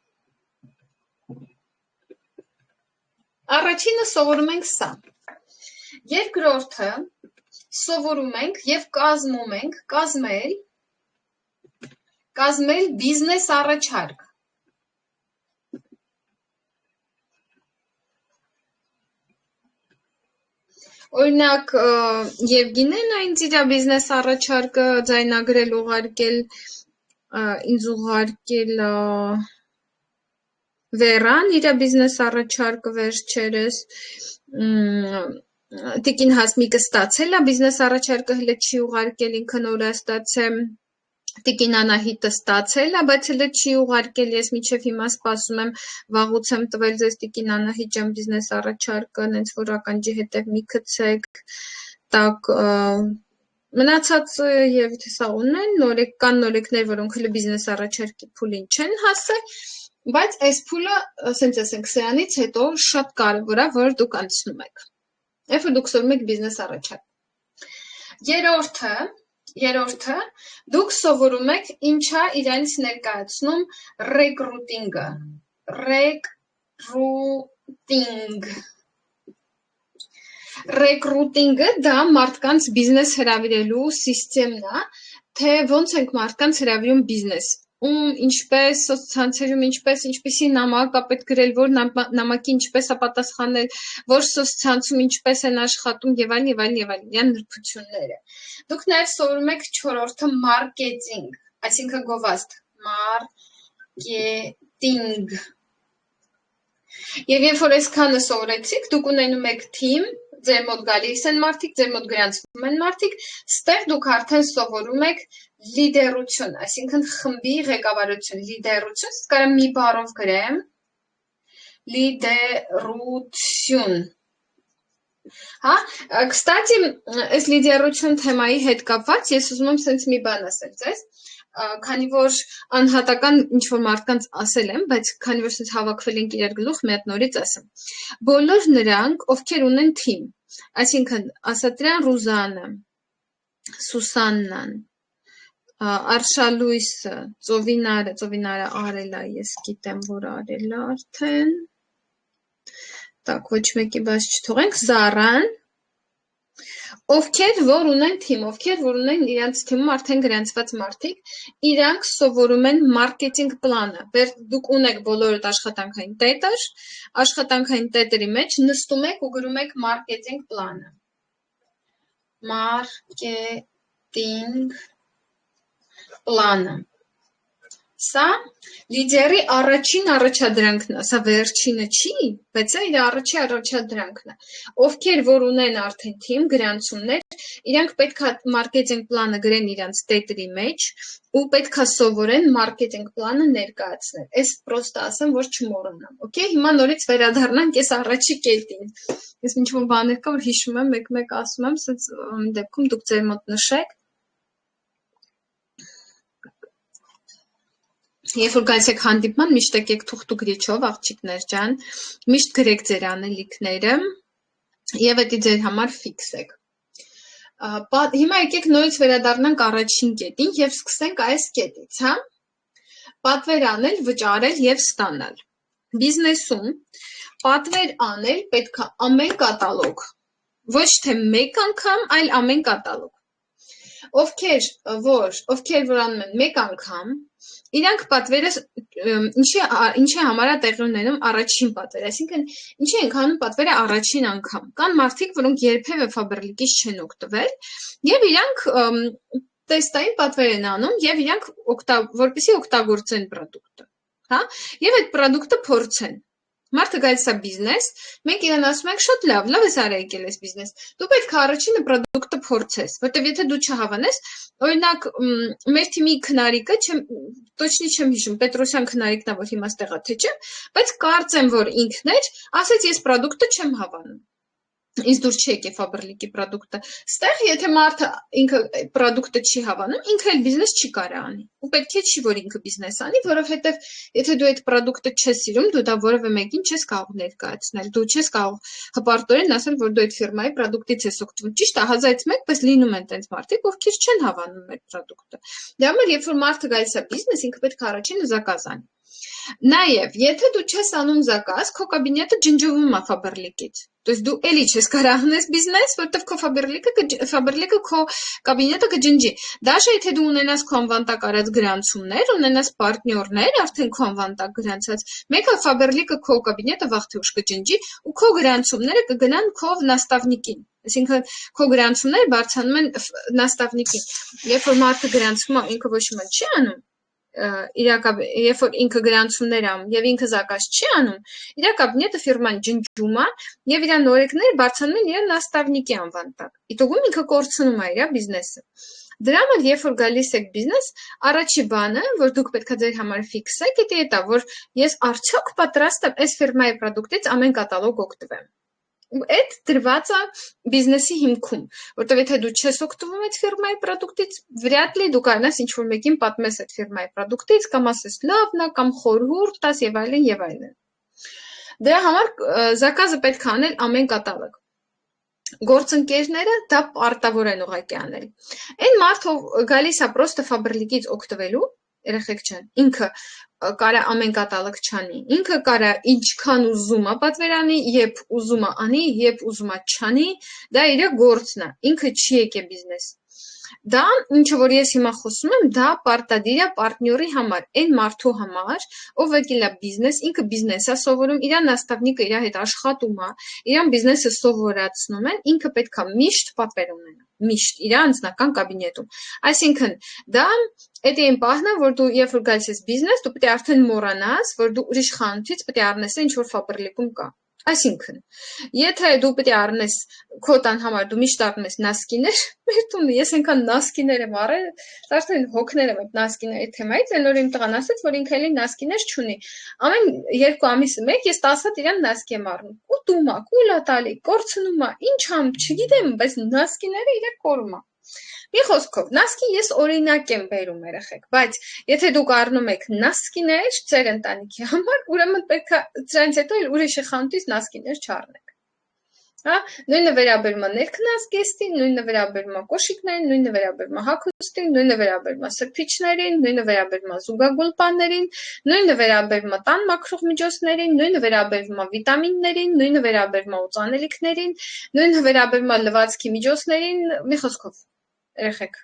S1: Առաջինը սովորում ենք սա։ Երկրորդը սովորում ենք եւ կազմում ենք կազմել բիզնես առաջարկ։ Օրինակ Եվգինեն ինձ իր բիզնես առաջարկը ձայնագրել ուղարկել ինձ ուղարկել Վերան իր բիզնես առաջարկը վերջերս Տիկին Հասմիկը ստացել է բիզնես առաջարկը հենց չի ուղարկել ինքը նոր է ստացել Տիկին Անահիտը ստացել է բայց հենց չի ուղարկել ես մինչև հիմա սպասում եմ վաղուց եմ տվել ձեզ Տիկին Անահիտ ջան բիզնես առաջարկը հենց որ ականջի հետև մի գցեք տակ մնացածը եւ թե սա ունեն նորեկներ որոնք հենց բիզնես առաջարկի փուլին չեն հասել բայց այս փուլը ասենք ասենք սրանից հետո շատ կարևոր է որ դուք անցնում եք երբ որ դուք սովորում եք բիզնես առաջարկ երրորդը դուք սովորում եք ինչա իրենց ներկայացնում ռեկրուտինգը Ռեկրուտինգը դա մարդկանց բիզնես հրավիրելու սիստեմն է, թե ոնց ենք մարդկանց հրավիրում բիզնես, ինչպես սոցցանցերում, ինչպեսի նամակ է պետք գրել, որ նամակի ինչպես է պատասխանել, որ սոցցանցում ինչպես են աշխատում եւ այլն, իրան նրբությունները։ Դուք նաեւ սովորում եք չորրորդը մարքեթինգ, այսինքն գովազդ, մարքեթինգ։ Եվ երբ որ այսքանը սովորեցիք, դուք ունենում եք թիմ, ձեր մոտ գալիս են մարդիկ, ձեր մոտ գրանցվում են մարդիկ, ստեղ դուք արդեն սովորում եք լիդերություն, այսինքն խմբի ղեկավարություն, լիդերություն, կարամ մի բառով գրեմ, լիդերություն, հա, կստատի, այս լիդերություն թեմայի հետ կապված, ես ուզում եմ սենց մի բան ասել ձեզ, քանի որ անհատական ինչ-որ մարդկանց ասել եմ, բայց քանի որ սենց հավաքվել ենք իրար գլուխ, մի հատ նորից ասեմ, բոլոր նրանք, ովքեր ունեն թիմ, այսինքն Ասատրյան Ռուզանը, Սուսաննան, Արշալույսը, Ծովինարը արել է, ես գիտեմ, որ արել է արդեն, տակ ոչ մեկի բաց չթողենք, Զարան, ովքեր որ ունեն թիմ, ովքեր որ ունեն իրանց թիմում արդեն գրանցված մարդիկ, իրանք սովորում են մարքեթինգ պլանը, դուք ունեք բոլորդ աշխատանքային տետր, աշխատանքային տետրի մեջ նստում եք ու գրում եք մարքեթինգ պլանը, մարքեթինգ պլանը, սա լիդերի առաջին առաջադրանքն է, սա վերջինը չի, բայց սա իր առաջի առաջադրանքն է, ովքեր որ ունեն արդեն թիմ, գրանցումներ, իրանք պետք է մարքեթինգ պլանը գրեն իրանց տետրի մեջ ու պետք է սովորեն մարքեթինգ պլանը ներկայացնել, այս պրոստը ասեմ, որ չմոռանամ, օքեյ, հիմա նորից վերադառնանք ես առաջի կետին, ես ինչ-որ բաներ կա, որ հիշում եմ, մեկ ասում եմ, սենց դեպքում դուք ձեր մոտ նշեք, Երբ որ գալիս եք հանդիպման, միշտ եկեք թուղթ ու գրիչով, աղջիկներ ջան, միշտ գրեք ձեր անելիքները եւ դա ձեր համար ֆիքսեք։ Հիմա եկեք նորից վերադառնանք առաջին կետին եւ սկսենք այս կետից, հա։ Պատվեր անել, վճարել եւ ստանալ։ Բիզնեսում պատվեր անել պետք է ամեն կատալոգ, ոչ թե մեկ անգամ, այլ ամեն կատալոգ։ Ովքեր որ անում են մեկ անգամ, իրանք պատվերը ինչի համար է տեղի ունենում առաջին պատվերը, այսինքն ինչի ենք անում պատվերը առաջին անգամ, կան մարդիկ, որոնք երբևէ Faberlic-ից չեն օգտվել եւ իրանք տեստային պատվեր են անում եւ իրանք որպեսզի օգտագործեն product-ը, հա, եւ այդ product-ը փորձեն։ Մարդը գալիս է բիզնես, մենք իրան ասում ենք շատ լավ ես արա եկել ես բիզնես, դու պետք է առաջինը product-ը փորձես, որտեվ եթե դու չհավանես, օրինակ մեր թիմի քնարիկը, точно չեմ հիշում, Պետրոսյան քնարիկն է, որ հիմա ստեղա թե չէ, բայց կարծեմ, որ ինքն էր, ասեց ես product-ը չեմ հավանում։ Ինձ դուր չի եկել Faberlic-ի product-ը։ Ստեղ եթե մարդը ինքը product-ը չի հավանում, ինքը էլ բիզնես չի կարող անի։ Ու պետք է չի որ ինքը բիզնես անի, որովհետև եթե դու այդ product-ը չես սիրում, դու դա որևէ մեկին չես կարող ներկայացնել։ Դու չես կարող հպարտորեն ասել, որ դու այդ ֆիրմայի product-ից ես օգտվում։ Ճիշտ է, 1000-ից 1, բայց լինում են տենց մարդիկ, ովքեր չեն հավանում այդ product-ը։ Դա համար երբ որ մարդը գալիս է բիզնես, ինքը պետք է առաջինը զակազ անի։ Նաև, եթե դու չես անում զակազ, քո կաբինետը ջնջվում է Faberlic-ից։ То есть դու էլի չես կարող անես բիզնես, որտեվ քո Faberlic-ը քո կաբինետը կջնջի։ Դաշը եթե դու ունենաս քո անվանտակ արած գրանցումներ, ունենաս պարտներներ, արդեն քո անվանտակ գրանցած, մեկը Faberlic-ը քո կաբինետը վաղ թե ուշ կջնջի ու քո գրանցումները կգնան քո նաստավնիկին։ Այսինքն քո գրանցումները բարձրանում են նաստավնիկին։ Երբ որ մարդը գրանցվում է, ինքը ոչ մի չի անում, երբ որ ինքը գրանցումներ անում եւ ինքը զակազ չի անում, իր կաբինետը ֆիրման ջնջում է եւ իր նորեկները բարձրանում են իր նաստավնիկի անվան տակ։ Իտոգում ինքը կորցնում է իր բիզնեսը։ Դրա համար երբ որ գալիս եք բիզնես, առաջի բանը, որ դուք պետք է ձեր համար ֆիքսեք, դա է, որ ես արդյոք պատրաստ եմ այս ֆիրմայի պրոդուկտից ամեն կատալոգ օգտվեմ։ Ու այդ դրված է բիզնեսի հիմքում, որտեղ եթե դու չես օգտվում այդ ֆիրմայի պրոդուկտից, վրյատ լի դու կարողանաս ինչ-որ մեկին պատմես այդ ֆիրմայի պրոդուկտից, կամ ասես լավն է, կամ խորհուրդ տաս եւ այլն եւ այլն։ Դրա համար զակազը պետք է անել ամեն կատալոգ։ Գործընկերները դա պարտավոր են ուղղակի անել։ Այն մարդը գալիս է պրոստը Faberlic-ից օգտվելու, երեխեք չեն, ինքը կարա ամեն կատալոգ չանի, ինքը կարա ինչքան ուզում է պատվերանի, երբ ուզում է անի, երբ ուզում է չանի, դա իր գործն է, ինքը չի եկե բիզնես։ Դա ինչը որ ես հիմա խոսում եմ, դա պարտադիր է պարտների համար, այն մարդու համար, ով եկել է բիզնես, ինքը բիզնես է սովորում, իր նաստավնիկը իր հետ աշխատում է, իրան բիզնեսը սովորացնում են, ինքը պետք է միշտ պատվեր ունենա, միշտ իր անձնական կաբինետում։ Այսինքն դա այդ այն պահն է, որ դու երբ որ գալիս ես բիզնես, դու պետք է արդեն մոռանաս, որ դու ուրիշ խանութից պետք է առնես ինչ որ Faberlic-ում կա։ Այսինքն, եթե դու պետք է առնես քո տան համար, դու միշտ առնում ես նասկիներ, մեր տունը ես այնքան նասկիներ եմ առել, արդեն հոգներ եմ այդ նասկիների թեմայից, այն որ իմ տղան ասաց, որ ինքը էլի նասկիներ չունի։ Ամեն 2 ամիսը մեկ ես 10 հատ իրան նասկի եմ առնում։ Ուտում է, կուլա տալի, կորցնում է, ինչ ամ, չգիտեմ, բայց նասկիները իրար կորում է։ Մի խոսքով, նասկի ես օրինակ եմ բերում երեխեք, բայց եթե դուք առնում եք նասկիներ ձեր ընտանիքի համար, ուրեմն պետք է դրանից հետո ուրիշի խանութից նասկիներ չառնեք։ Հա, նույնը վերաբերում է ներքնազգեստին, նույնը վերաբերում է կոշիկներին, նույնը վերաբերում է հագուստին, նույնը վերաբերում է սրբիչներին, նույնը վերաբերում է զուգագուլպաներին, նույնը վերաբերում է տան մաքրող միջոցներին, նույնը վերաբերում է վիտամիններին, նույնը վերաբերում է օծանելիքներին, նույնը վերաբերում է լվացքի միջոցներին, մի խոսքով երեխեք,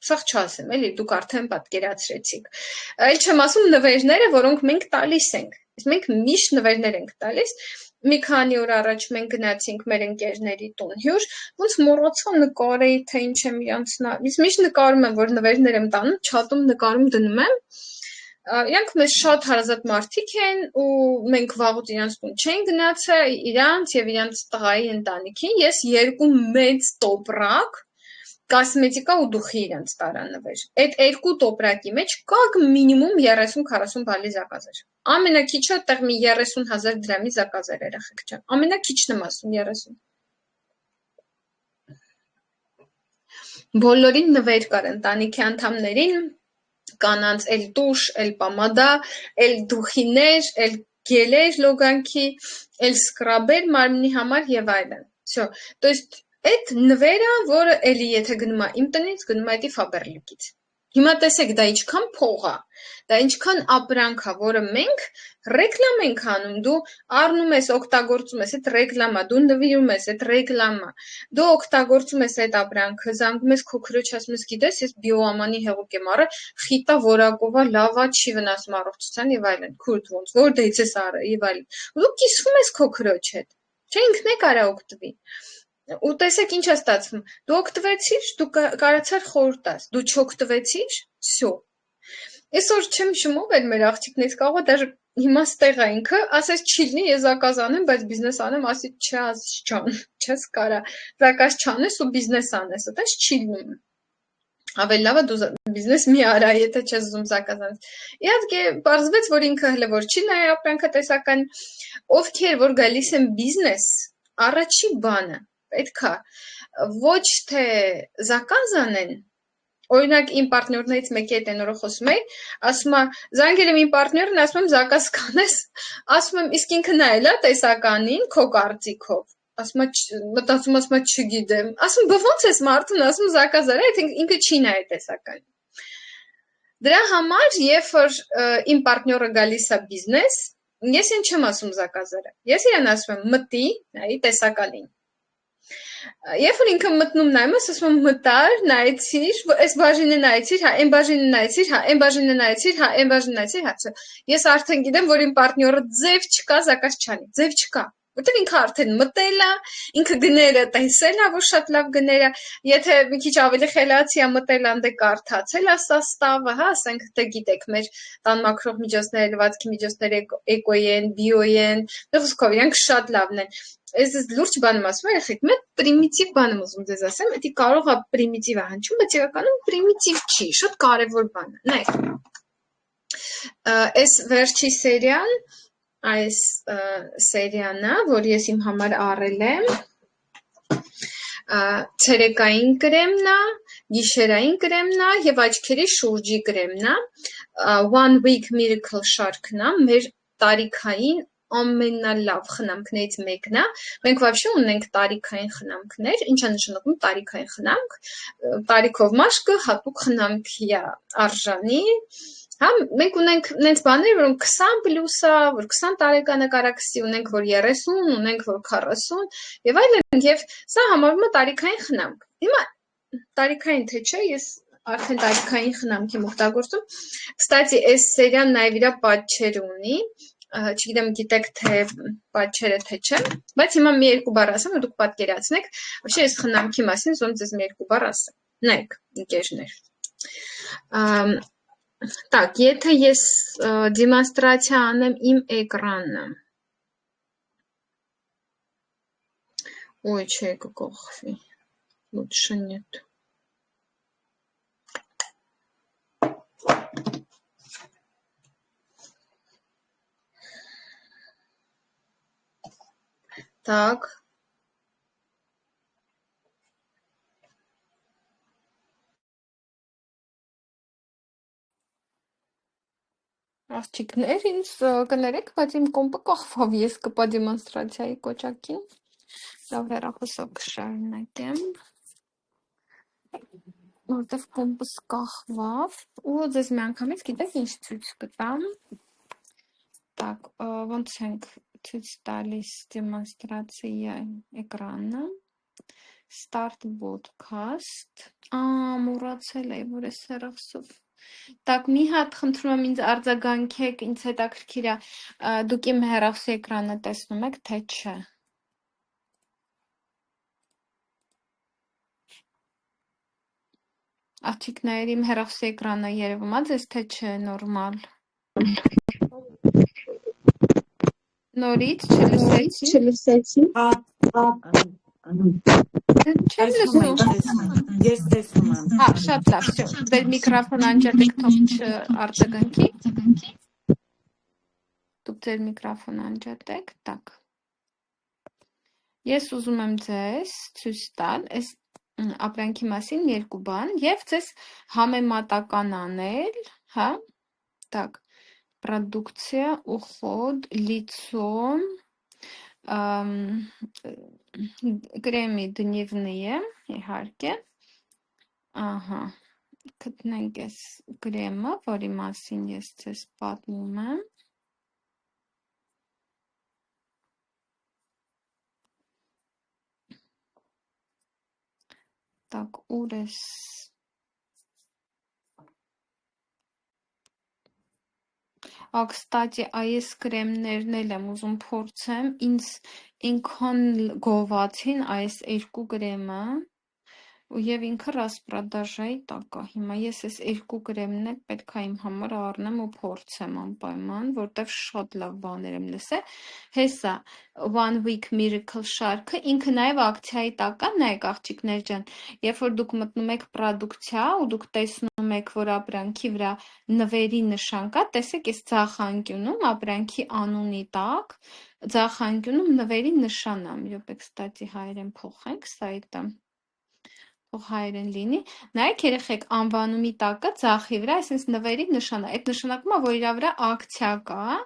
S1: սաղ չասեմ, էլի դուք արդեն պատկերացրեցիք։ Այլ չեմ ասում նվերները, որոնք մենք տալիս ենք։ Մենք միշտ նվերներ ենք տալիս։ Մի քանի օր առաջ մենք գնացինք մեր ընկերների տուն հյուր, ոնց մոռացա նկարեի, թե ինչ եմ իրանց Ես միշտ նկարում եմ, որ նվերներ եմ տանում, չաթում նկարում դնում եմ։ Իրանք մեզ շատ հարազատ մարդիկ են ու մենք վաղուց իրանց տուն չենք գնացել, իրանց եւ իրանց տղայի ընտանիքին ես 2 մեծ տոպրակ կոսմետիկա ու դուխի իրանց տարանվեր։ Այդ 2 տոպրակի մեջ կակ մինիմում 30-40 բալի զակազեր։ Ամենակիչը տեղ մի 30,000 դրամի զակազեր երեխեք ջան։ Ամենակիչն եմ ասում 30։ Բոլորին նվեր կար ընտանիքի անդամներին, կանանց էլ տուշ, էլ պամադա, էլ դուխիներ, էլ գելեր լոգանքի, էլ սկրաբեր մարմնի համար եւ այլն։ Всё, то есть այդ նվերը, որը էլի եթե գնում է իմ տնից, գնում է էդի Faberlic-ից։ Հիմա տեսեք, դա ինչքան փող է, դա ինչքան ապրանք է, որը մենք ռեկլամ ենք անում, դու առնում ես, օգտագործում ես այդ ռեկլամա, դու նվիրում ես այդ ռեկլամա, դու օգտագործում ես այդ ապրանքը, զանգում ես քո քրոջ, ասում ես, գիտես, ես բիոամանի հեղուկ եմ առել, խիտա որակով է, լավ է, չի վնասում առողջության եւ այլն, քուրդ ոնց, որ դեից ես առել եւ այլն։ Դու կիսվում ես քո քրոջ հետ։ Չէ, ինքն է կարա օգտվի։ Ու տեսեք ինչ է ստացվում, դու օգտվեցիր, դու կարացար խորհուրդ տաս, դու չօգտվեցիր, всё։ Այսօր չեմ շմով էլ մեր աղջիկներից կարող է դաժե հիմա ստեղ է ինքը, ասես չի լինի, ես զակազ անեմ, բայց բիզնես անեմ, ասի չաս ջան, չես կարա, զակազ չանես ու բիզնես անես, այդպես չի լինում։ Ավելի լավ է դու բիզնես մի արա, եթե չես ուզում զակազ անես։ Իհարկե, պարզվեց, որ ինքը հələ որ չի նայ ապրանքը տեսական, ովքեր որ գալիս են բիզնես, առաջի բանը պետք է ոչ թե զակազ անեն, օրինակ իմ պարտներներից մեկի հետ այն օրը խոսում էի, ասում է, զանգել եմ իմ պարտներն, ասում եմ զակազ կանես, ասում եմ, իսկ ինքը նայել է տեսականին, քո կարծիքով, ասում է, մտածում ասում է, չգիտեմ, ասում ոնց ես մարդուն, ասում զակազ արա, եթե ինքը չի նայել տեսականին։ Դրա համար, երբ որ իմ պարտնյորը գալիս է բիզնես, ես այն չեմ ասում զակազերը։ Ես իրան ասում եմ մտի, նայի տեսակալին։ Երբ որ ինքը մտնում նայում ես, ասում եմ մտար, նայեցիր, այս բաժինը նայեցիր, հա, այն բաժինը նայեցիր, հա, այն բաժինը նայեցիր, հա, այն բաժինը նայեցիր, հա։ Ես արդեն գիտեմ, որ իմ պարտնյորը ձև չկա, զակազ չանի, ձև չկա։ Որտեղ ինքը արդեն մտել է, ինքը գները տեսել է, որ շատ լավ գներ է, եթե մի քիչ ավելի խելացի է մտել անդե կարդացել է սաստավը, հա, ասենք դե գիտեք, մեր տան մաքրող միջոցները, լվացքի միջոցները էկոյ են, բիո են, խոսքով իրանք շատ լավն են։ Ես լուրջ բան եմ ասում, երեխեք, մի պրիմիտիվ բան եմ ուզում ձեզ ասեմ, դա կարող է պրիմիտիվ է հնչում, բայց իրականում պրիմիտիվ չի, շատ կարևոր բան է։ Նայեք։ Այս վերջի սերիան, այս սերիան է, որ ես իմ համար առել եմ, ցերեկային կրեմն է, գիշերային կրեմն է եւ աչքերի շուրջի կրեմն է, One Week Miracle շարքն է, մեր տարիքային ամենալավ խնամքներից մեկն է։ Մենք вообще ունենք տարիքային խնամքներ, ինչ է նշանակում տարիքային խնամք, տարիքով մաշկը հատուկ խնամքի է արժանի։ Հա, մենք ունենք նենց բաներ, որոնք 20 պլյուս է, որ 20 տարեկանը կարակսի, ունենք, որ 30, ունենք, որ 40 եւ այլն, եւ սա համարվում է տարիքային խնամք։ Հիմա տարիքային թե չէ, ես արդեն տարիքային խնամքի եմ օգտագործում։ Կստացի, այս սերիան նաեւ իր պատճեր ունի, չգիտեմ գիտեք թե պատճերը թե չէ, բայց հիմա մի երկու բառ ասեմ, որ դուք պատկերացնեք, вообще այս խնամքի մասին ուզում ձեզ մի երկու բառ ասեմ։ Նայեք, ընկերներ։ Так, եթե ես դեմոնստրացիա անեմ իմ էկրանը։ Ой, չէ, կկողվի։ Лучше нет. Так. Աղջիկներ, ինձ կներեք, բայց իմ կոմպը կախվավ, ես կպա դեմոնստրացիայի կոճակին, լավ հեռախոսով կշարունակեմ, որտև կոմպս կախվավ, ու ձեզ մի անգամից գիտեք ինչ ցույց կտամ, так, ոնց ենք ցույց տալիս դեմոնստրացիա էկրանը, start podcast, մոռացել էի, որ ես հեռախոսով Так, մի հատ խնդրում եմ ինձ արձագանքեք, ինձ հետաքրքիր է, դուք իմ հեռախոսի էկրանը տեսնում եք, թե չէ։ Աղջիկներ, իմ հեռախոսի էկրանը երևում է ձեզ, թե չէ, նորմալ։ Նորից չլսեցի։ Չեմ լսում։
S3: Ես տեսնում եմ։
S1: Շատ լավ, всё։ Ձեր միկրոֆոնը անջատեք, թող չարտագանքի։ Դուք ձեր միկրոֆոնը անջատեք, так։ Ես ուզում եմ ձեզ ցույց տալ այս ապրանքի մասին երկու բան եւ ձեզ համեմատական անել, հա? Так. Продукция, уход, лицо, կրեմի դնիվնիը, իհարկե, ահա, գտնենք այս կրեմը, որի մասին ես ձեզ պատմում եմ, так, ուր ես, Կստати, այս կրեմներն էլ եմ ուզում փորձեմ, ինձ ինքան գովացին այս երկու կրեմը, եւ ինքը ռասպրադաժայի տակ է։ Հիմա ես այս երկու կրեմն էլ պետք է իմ համար առնեմ ու փորձեմ անպայման, որտեվ շատ լավ բաներ եմ լսել։ Հեսա One Week Miracle շարքը ինքը նաեւ ակցիայի տակ է, նայեք աղջիկներ ջան, երբ որ դուք մտնում եք պրոդուկցիա ու դուք տեսնում եք, որ ապրանքի վրա նվերի նշան կա, տեսեք այս ցախանկյունում ապրանքի անունի տակ ցախանկյունում նվերի նշան է։ Յոպե, կստати հայերեն փոխենք սայտը։ Թող հայերեն լինի, նայեք երեխեք անվանումի տակը ցախի վրա, այսպես նվերի նշան է, այդ նշանակում է, որ իր վրա ակցիա կա,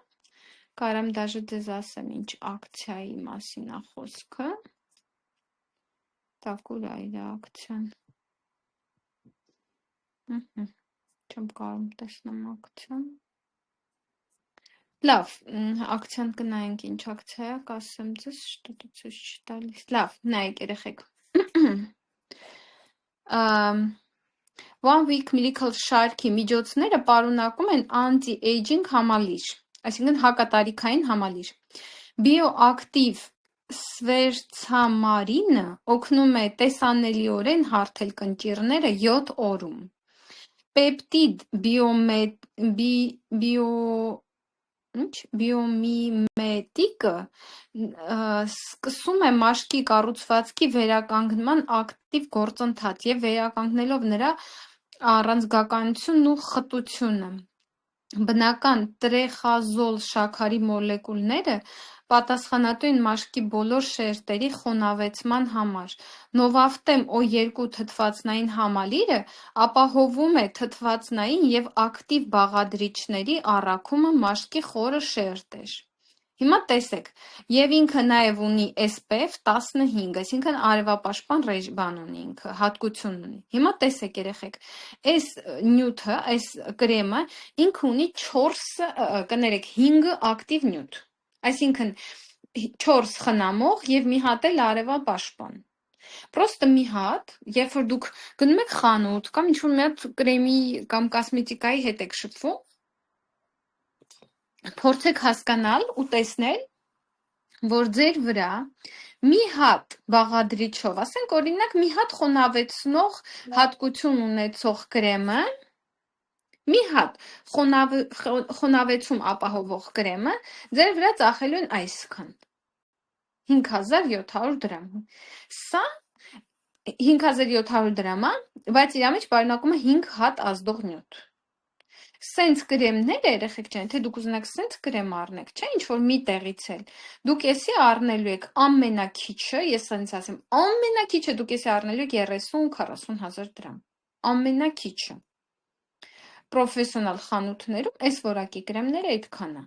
S1: կարամ դաժե ձեզ ասեմ ինչ ակցիայի մասին է խոսքը, так, ուր է իր ակցիան, Չեմ կարում տեսնեմ ակցիան։ Լավ, ակցիան կնայենք ինչ ակցիա է, կասեմ ձեզ, что-то ցույց չի տալիս։ Լավ, նայեք երեխեք։ One Week Miracle շարքի միջոցները պարունակում են anti-aging համալիր, այսինքն հակատարիքային համալիր։ Բիոակտիվ սվերցամարինը օգնում է տեսանելիորեն հարթել կնճիռները 7 օրում։ Պեպտիդ բիոմիմետիկը սկսում է մաշկի կառուցվածքի վերականգնման ակտիվ գործընթաց և վերականգնելով նրա առանձգականությունն ու խտությունը։ Բնական տրեխազոլ շաքարի մոլեկուլները պատասխանատու են մաշկի բոլոր շերտերի խոնավեցման համար։ Նովաֆտեմ O2 թթվածնային համալիրը ապահովում է թթվածնային և ակտիվ բաղադրիչների առաքումը մաշկի խորը շերտեր։ Հիմա տեսեք, և ինքը նաև ունի SPF 15, այսինքն արևապաշտպան բան ունի ինքը, հատկություն ունի։ Հիմա տեսեք երեխեք, այս նյութը, այս կրեմը ինքը ունի 5 ակտիվ նյութ, այսինքն 4 խնամող և մի հատ էլ արևապաշտպան։ Պրոստը մի հատ, երբ որ դուք գնում եք խանութ կամ ինչ-որ մի հատ կրեմի կամ կոսմետիկայի հետ եք շփվում, փորձեք հասկանալ ու տեսնել, որ ձեր վրա մի հատ բաղադրիչով, ասենք օրինակ մի հատ խոնավեցնող հատկություն ունեցող կրեմը, մի հատ խոնավեցում ապահովող կրեմը ձեր վրա ծախելու են այսքան 5700 դրամ։ Սա 5700 դրամ է, բայց իր մեջ պարունակում է 5 հատ ազդող նյութ։ Սենց կրեմները, երեխեք ջան, թե դուք ուզենաք սենց կրեմ առնեք, չէ, ինչ-որ մի տեղից էլ, դուք էսի առնելու եք ամենակիչը, ես սենց ասեմ, ամենակիչը դուք էսի առնելու եք 30-40 հազար դրամ, ամենակիչը։ Պրոֆեսիոնալ խանութներում այս որակի կրեմները այդքան է։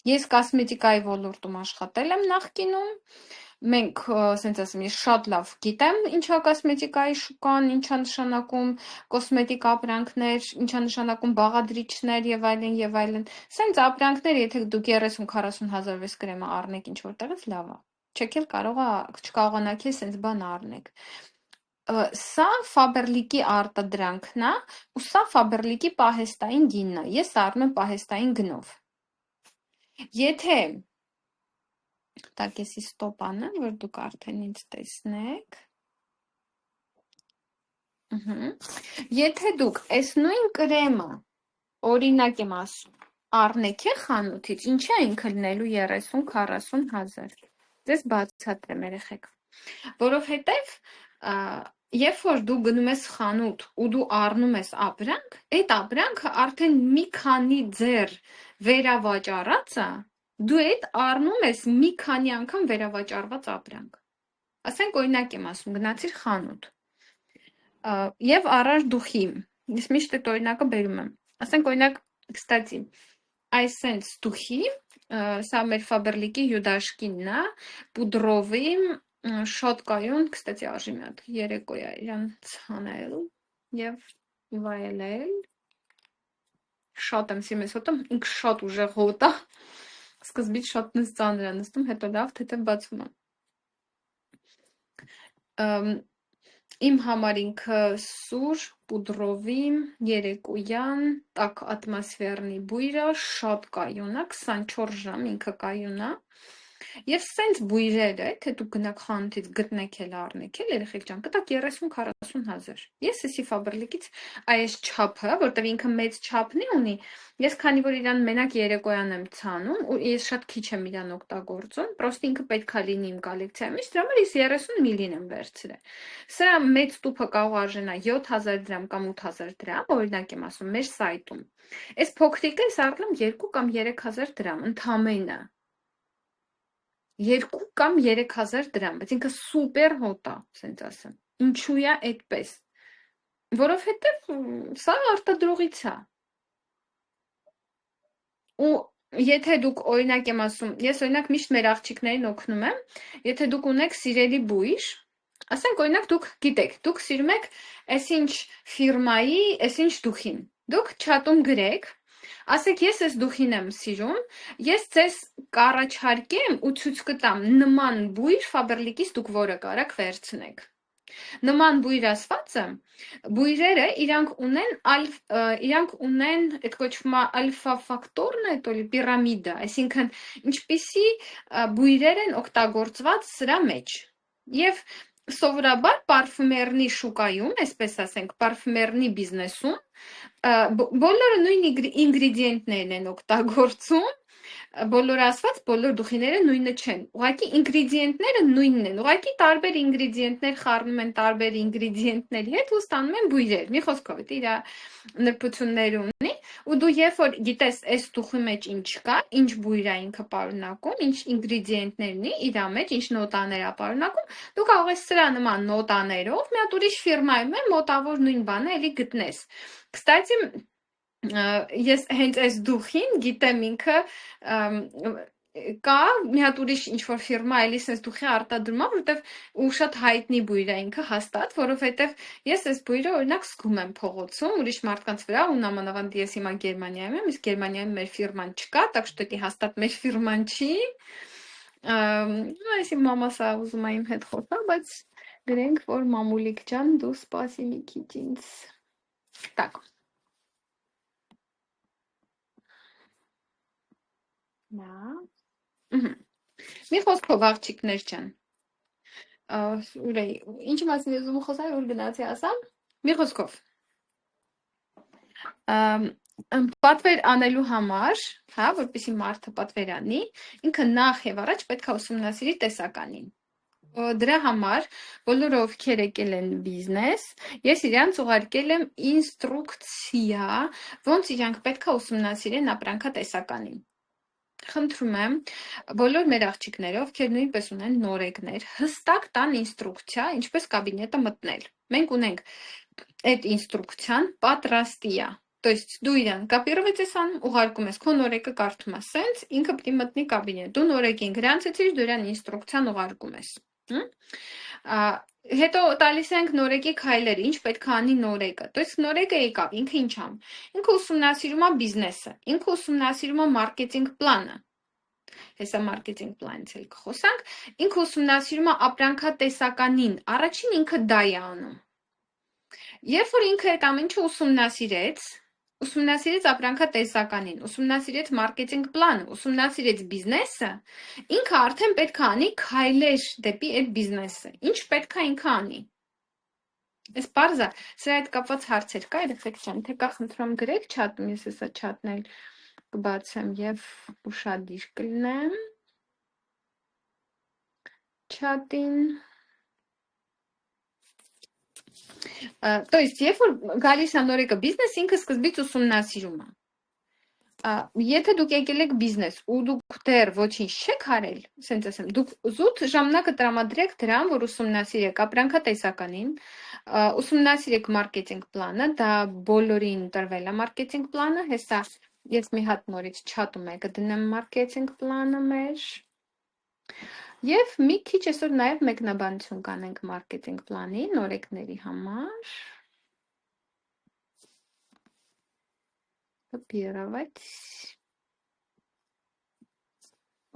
S1: Ես կոսմետիկայի ոլորտում աշխատել եմ նախկինում, մենք, ասենց ասեմ, ես շատ լավ գիտեմ ինչա կոսմետիկայի շուկան, ինչա նշանակում կոսմետիկ ապրանքներ, ինչա նշանակում բաղադրիչներ եւ այլն, սենց ապրանքներ, եթե դուք 30-40 հազար վես կրեմը առնեք ինչ-որ տեղից, լավ է, չեք էլ չկարողանաք էլ սենց բան առնեք։ Սա Faberlic-ի արտադրանքն է, ու սա Faberlic-ի պահեստային գինն է, ես առնում եմ պահեստային գնով։ Եթե տակ էսի ստոպ անեմ, որ դուք արդեն ինձ տեսնեք, եթե դուք այս նույն կրեմը, օրինակ եմ ասում, առնեք է խանութից, ինչի է ինքը լինելու 30-40 հազար, ձեզ բացատրեմ երեխեք, որովհետև երբ որ դու գնում ես խանութ ու դու առնում ես ապրանք, այդ ապրանքը արդեն մի քանի ձեռ վերավաճառած է, դու այդ առնում ես մի քանի անգամ վերավաճառված ապրանք։ Ասենք օրինակ եմ ասում, գնացիր խանութ եւ առար դուխի, ես միշտ այդ օրինակը բերում եմ, ասենք օրինակ, կստացի, այս սենց դուխի, սա մեր Faberlic-ի Յուդաշկինն է, պուդրովի, շոտկայուն, կստացի արժի մի հատ, երեկո է իրան ցանել եւ վայելել, շատ եմ սիրում ես հոտը, ինքը շատ ուժեղ հոտ է, սկզբից շատ նս ծանր է նստում, հետո լավ թեթև բացում է։ Իմ համար ինքը սուր, պուդրովի, երեկոյան, տաք ատմոսֆերնի բույրը, շատ կայուն է, 24 ժամ ինքը կայուն է, և սենց բույրերը, թե դուք գնաք խանութից գտնեք էլ առնեք էլ, երեխեք ջան, կտաք 30-40 հազար։ Ես էսի Faberlic-ից այս չափը, որտև ինքը մեծ չափն ունի, ես քանի որ իրան մենակ երեկոյան եմ ցանում, ու ես շատ քիչ եմ իրան օգտագործում, պրոստը ինքը պետք է լինի իմ կոլեկցիայում, դրա համար ես 30 միլին եմ վերցրել։ Սրա մեծ տուփը կարող արժենա 7000 դրամ կամ 8000 դրամ, օրինակ եմ ասում, մեր սայթում։ Այս փոքրիկը ես առնում 2 կամ 3000 դրամ, ընդամենը։ 2 կամ 3000 դրամ, բայց ինքը սուպեր հոտ է, ասենց ասեմ։ Ինչու է այդպես։ Որովհետև սա արտադրողից է։ Ու եթե դուք օրինակ եմ ասում, ես օրինակ միշտ մեր աղջիկներին օգնում եմ, եթե դուք ունեք սիրելի բույր, Ասենք օրինակ դուք գիտեք, դուք սիրում եք այսինչ ֆիրմայի, այսինչ դուխին։ Դուք չաթում գրեք, ասեք ես այս դուխին եմ սիրում, ես ձեզ կառաջարկեմ ու ցույց կտամ նման բույր Faberlic-ից դուք որը կարաք վերցնեք։ Նման բույր ասվածը, բույրերը իրանք ունեն այդ կոչվում է ալֆա ֆակտորն է, տոլի պիրամիդա, այսինքն ինչպիսի բույրեր են օգտագործված սրա մեջ։ Եվ սովորաբար պարֆումերնի շուկայում, այսպես ասենք, պարֆումերնի բիզնեսում բոլորը նույն ինգրեդիենտներն են օգտագործում, բոլոր ասված, բոլոր դուխիները նույնը չեն։ Ուղղակի ինգրեդիենտները նույնն են։ Ուղղակի տարբեր ինգրեդիենտներ խառնում են տարբեր ինգրեդիենտների հետ ու ստանում են բույրեր։ Մի խոսքով, դա իր նրբություններ ունի, ու դու երբ որ գիտես այս դուխի մեջ ինչ կա, ինչ բույր է ինքը պարունակում, ինչ ինգրեդիենտներ ունի իր մեջ, ինչ նոտաներ է պարունակում, դու կարող ես սրա նման նոտաներով մի հատ ուրիշ ֆիրմայում մոտավոր նույն բանը էլի գտնես։ Կստати, ես հենց այս դուխին գիտեմ ինքը կա մի հատ ուրիշ ինչ-որ ֆիրմա էլի sense դուխի արտադրում է, որովհետև ու շատ հայտնի բույր է ինքը հաստատ, որովհետև ես այս բույրը օրինակ զգում եմ փողոցում ուրիշ մարդկանց վրա ու նամանավանդ ես հիմա Գերմանիայում եմ, իսկ Գերմանիայում մեր ֆիրման չկա, так что դա հաստատ մեր ֆիրման չի։ Այսի մամասա ուզում է իմ հետ խոսալ, բայց գրենք, որ մամուլիկ ջան, դու սպասի մի քիչ ինձ։ Так. Նա։ Մի խոսքով աղջիկներ ջան։ Ուրեի, ինչ մասին ես ուզում խոսալ, որ գնացի ասամ։ Մի խոսքով։ Պատվեր անելու համար, հա, որպեսզի մարդը պատվեր անի, ինքը նախ եւ առաջ պետք է ուսումնասիրի տեսականին։ Դրա համար բոլորը ովքեր եկել են բիզնես, ես իրանց ուղարկել եմ ինստրուկցիա, ոնց իրանք պետք է ուսումնասիրեն ապրանքատեսականին։ Խնդրում եմ բոլոր մեր աղջիկները, ովքեր նույնպես ունեն նորեկներ, հստակ տան ինստրուկցիա, ինչպես կաբինետը մտնել։ Մենք ունենք այդ ինստրուկցիան պատրաստի է։ То есть դու իրան կոպիրovat ես անում, ուղարկում ես, քո նորեկը կարդում է սենց, ինքը պետք է մտնի կաբինետ։ Դու նորեկին գրանցեցիր, դու իրան ինստրուկցիան ուղարկում ես։ Հետո տալիս ենք նորեկի քայլերը, ինչ պետք է անի նորեկը։ То есть նորեկը եկավ, ինքը ինչ անում։ Ինքը ուսումնասիրում է բիզնեսը, ինքը ուսումնասիրում է մարքեթինգ պլանը։ Հեսա մարքեթինգ պլանից էլ կխոսանք, ինքը ուսումնասիրում է ապրանքատեսականին, առաջին ինքը դա է անում։ Երբ որ ինքը այդ ամեն ինչը ուսումնասիրեց ապրանքատեսականին, ուսումնասիրեց մարքեթինգ պլանը, ուսումնասիրեց բիզնեսը, ինքը արդեն պետք է անի քայլեր դեպի այդ բիզնեսը։ Ինչ պետք է ինքը անի։ Այս բարձա, սրա հետ կապված հարցեր կա, երեխեք ջան, թե կա խնդրում գրեք չաթում, ես հեսա չաթնել կբացեմ եւ ուշադիր կլինեմ չաթին։ То есть, երբ որ գալիս է նորեկը բիզնես, ինքը սկզբից ուսումնասիրում է։ Եթե դուք եկել եք բիզնես ու դուք դեռ ոչինչ չեք արել, ասենց ասեմ, դուք զուտ ժամանակը տրամադրեք դրան, որ ուսումնասիրեք ապրանքատեսականին, ուսումնասիրեք մարքեթինգ պլանը, դա բոլորին տրվել է մարքեթինգ պլանը, հեսա ես մի հատ նորից չաթում եք դնեմ մարքեթինգ պլանը մեր։ Եվ մի քիչ այսօր նաև մեկնաբանություն կանենք մարքեթինգ պլանի նորեկների համար։ Կոպիրovat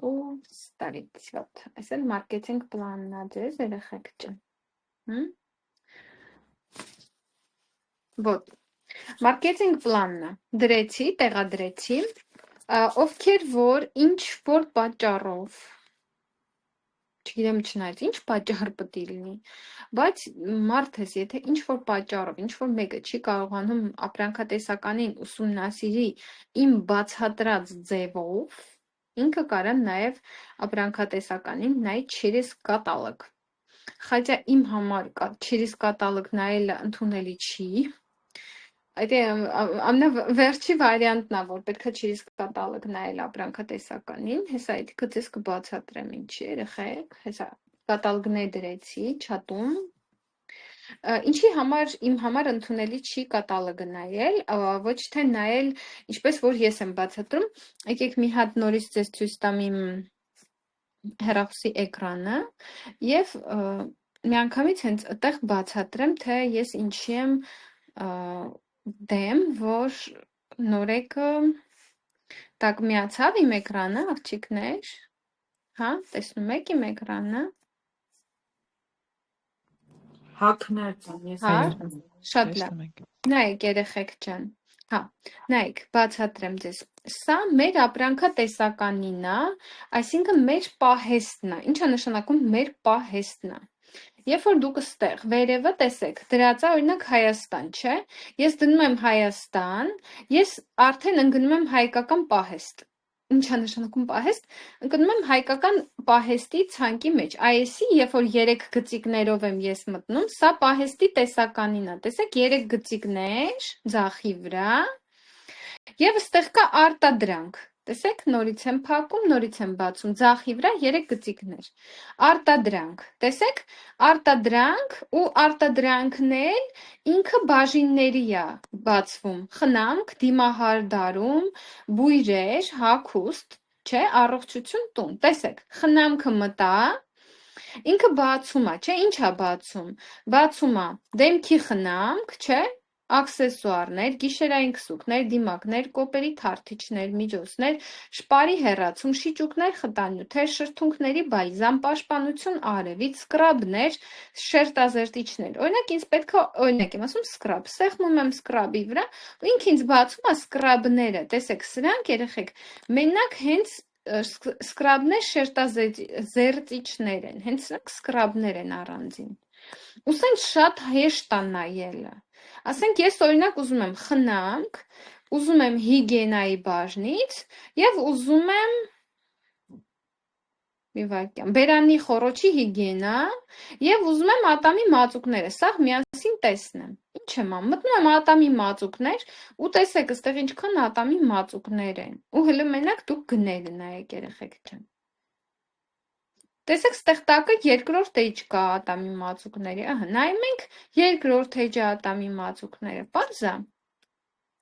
S1: ու ставить вот. Այսօր մարքեթինգ պլանն է ձեզ երեխեք ջան։ Вот. Մարքեթինգ պլանն է։ Դրեցի, տեղադրեցի, ովքեր որ ինչ որ պատճառով չգիտեմ չնայած ինչ պատճառ պետք է լինի, բայց մարդես եթե ինչ որ պատճառով, ինչ որ մեկը չի կարողանում ապրանքատեսականին ուսումնասիրի իմ բացատրած ձևով, ինքը կարա նաև ապրանքատեսականին նայ через կատալոգ։ Хотя իմ համար через կատալոգ նայելը ընդունելի չի։ Այդ ամենավերջի վարիանտն է, որ պետք է через կատալոգ նայել ապրանքատեսականին, հեսա այդ կծես կբացատրեմ ինչի երեխեք, հեսա կատալոգներ դրեցի չաթում, ինչի համար իմ համար ընդունելի չի կատալոգը նայել, ոչ թե նայել, ինչպես որ ես եմ բացատրում, եկեք մի հատ նորից ձեզ ցույց տամ իմ հեռախոսի էկրանը եւ միանգամից հենց այդտեղ բացատրեմ, թե ես ինչի եմ դեմ, որ նորեկը տակ միացավ իմ էկրանը, աղջիկներ, հա, տեսնում եք իմ էկրանը,
S3: Հակներ կան, ես
S1: հա,
S3: տեսնում եմ։
S1: շատ լավ,
S4: Տեսնում ենք։
S1: նայեք երեխեք ջան, հա, նայեք, բացատրեմ ձեզ, սա մեր ապրանքատեսականին է, այսինքն մեր պահեստն է, ինչ է նշանակում մեր պահեստն է, երբ որ դուք ստեղ վերևը տեսեք, դրած է օրինակ Հայաստան, չէ, ես դնում եմ Հայաստան, ես արդեն ընկնում եմ հայկական պահեստ, ինչ է նշանակում պահեստ, ընկնում եմ հայկական պահեստի ցանկի մեջ, այսի, երբ որ 3 գծիկներով եմ ես մտնում, սա պահեստի տեսականին է, տեսեք 3 գծիկներ ձախի վրա, եւ ստեղ կա արտադրանք, տեսեք, նորից եմ փակում, նորից եմ բացում, ձախի վրա 3 գծիկներ, արտադրանք, տեսեք, արտադրանք ու արտադրանքներ ինքը բաժինների է բացվում, խնամք, դիմահար դարում, բույրեր, հագուստ, չէ, առողջություն տուն, տեսեք, խնամքը մտա, ինքը բացում է, չէ, ինչ է բացում, բացում է դեմքի խնամք, չէ, աքսեսուարներ, գիշերային քսուկներ, դիմակներ, կոպերի թարթիչներ, միջոցներ, շպարի հեռացում, շիճուկներ, խտանյութեր, շրթունքների բալզամ, պաշտպանություն արևից, սկրաբներ, շերտազերտիչներ։ Օրինակ ինձ պետք է, օրինակ եմ ասում սկրաբ, սեղմում եմ սկրաբի վրա, ու ինքը ինձ բացում է սկրաբները, տեսեք, սրանք երեխեք, մենակ հենց սկրաբներ շերտազերտիչներ են, հենց սրանք սկրաբներ են առանձին։ Ու սենց շատ հեշտ է նայելը։ Ասենք ես օրինակ ուզում եմ խնամք, ուզում եմ հիգիենայի բաժնից եւ ուզում եմ մի վայրկյան, բերանի խոռոչի հիգիենա եւ ուզում եմ ատամի մածուկները, սա միասին տեսնեմ։ Ինչ եմ անում, մտնում եմ ատամի մածուկներ ու տեսեք, այստեղ ինչքան ատամի մածուկներ են։ Ու հələ մենակ դուք գները նայեք երեխեք ջան։ Տեսեք, ստեղ տակը երկրորդ էջ կա ատամի մածուկների, ահա, նայում ենք երկրորդ էջը ատամի մածուկները, պարզա։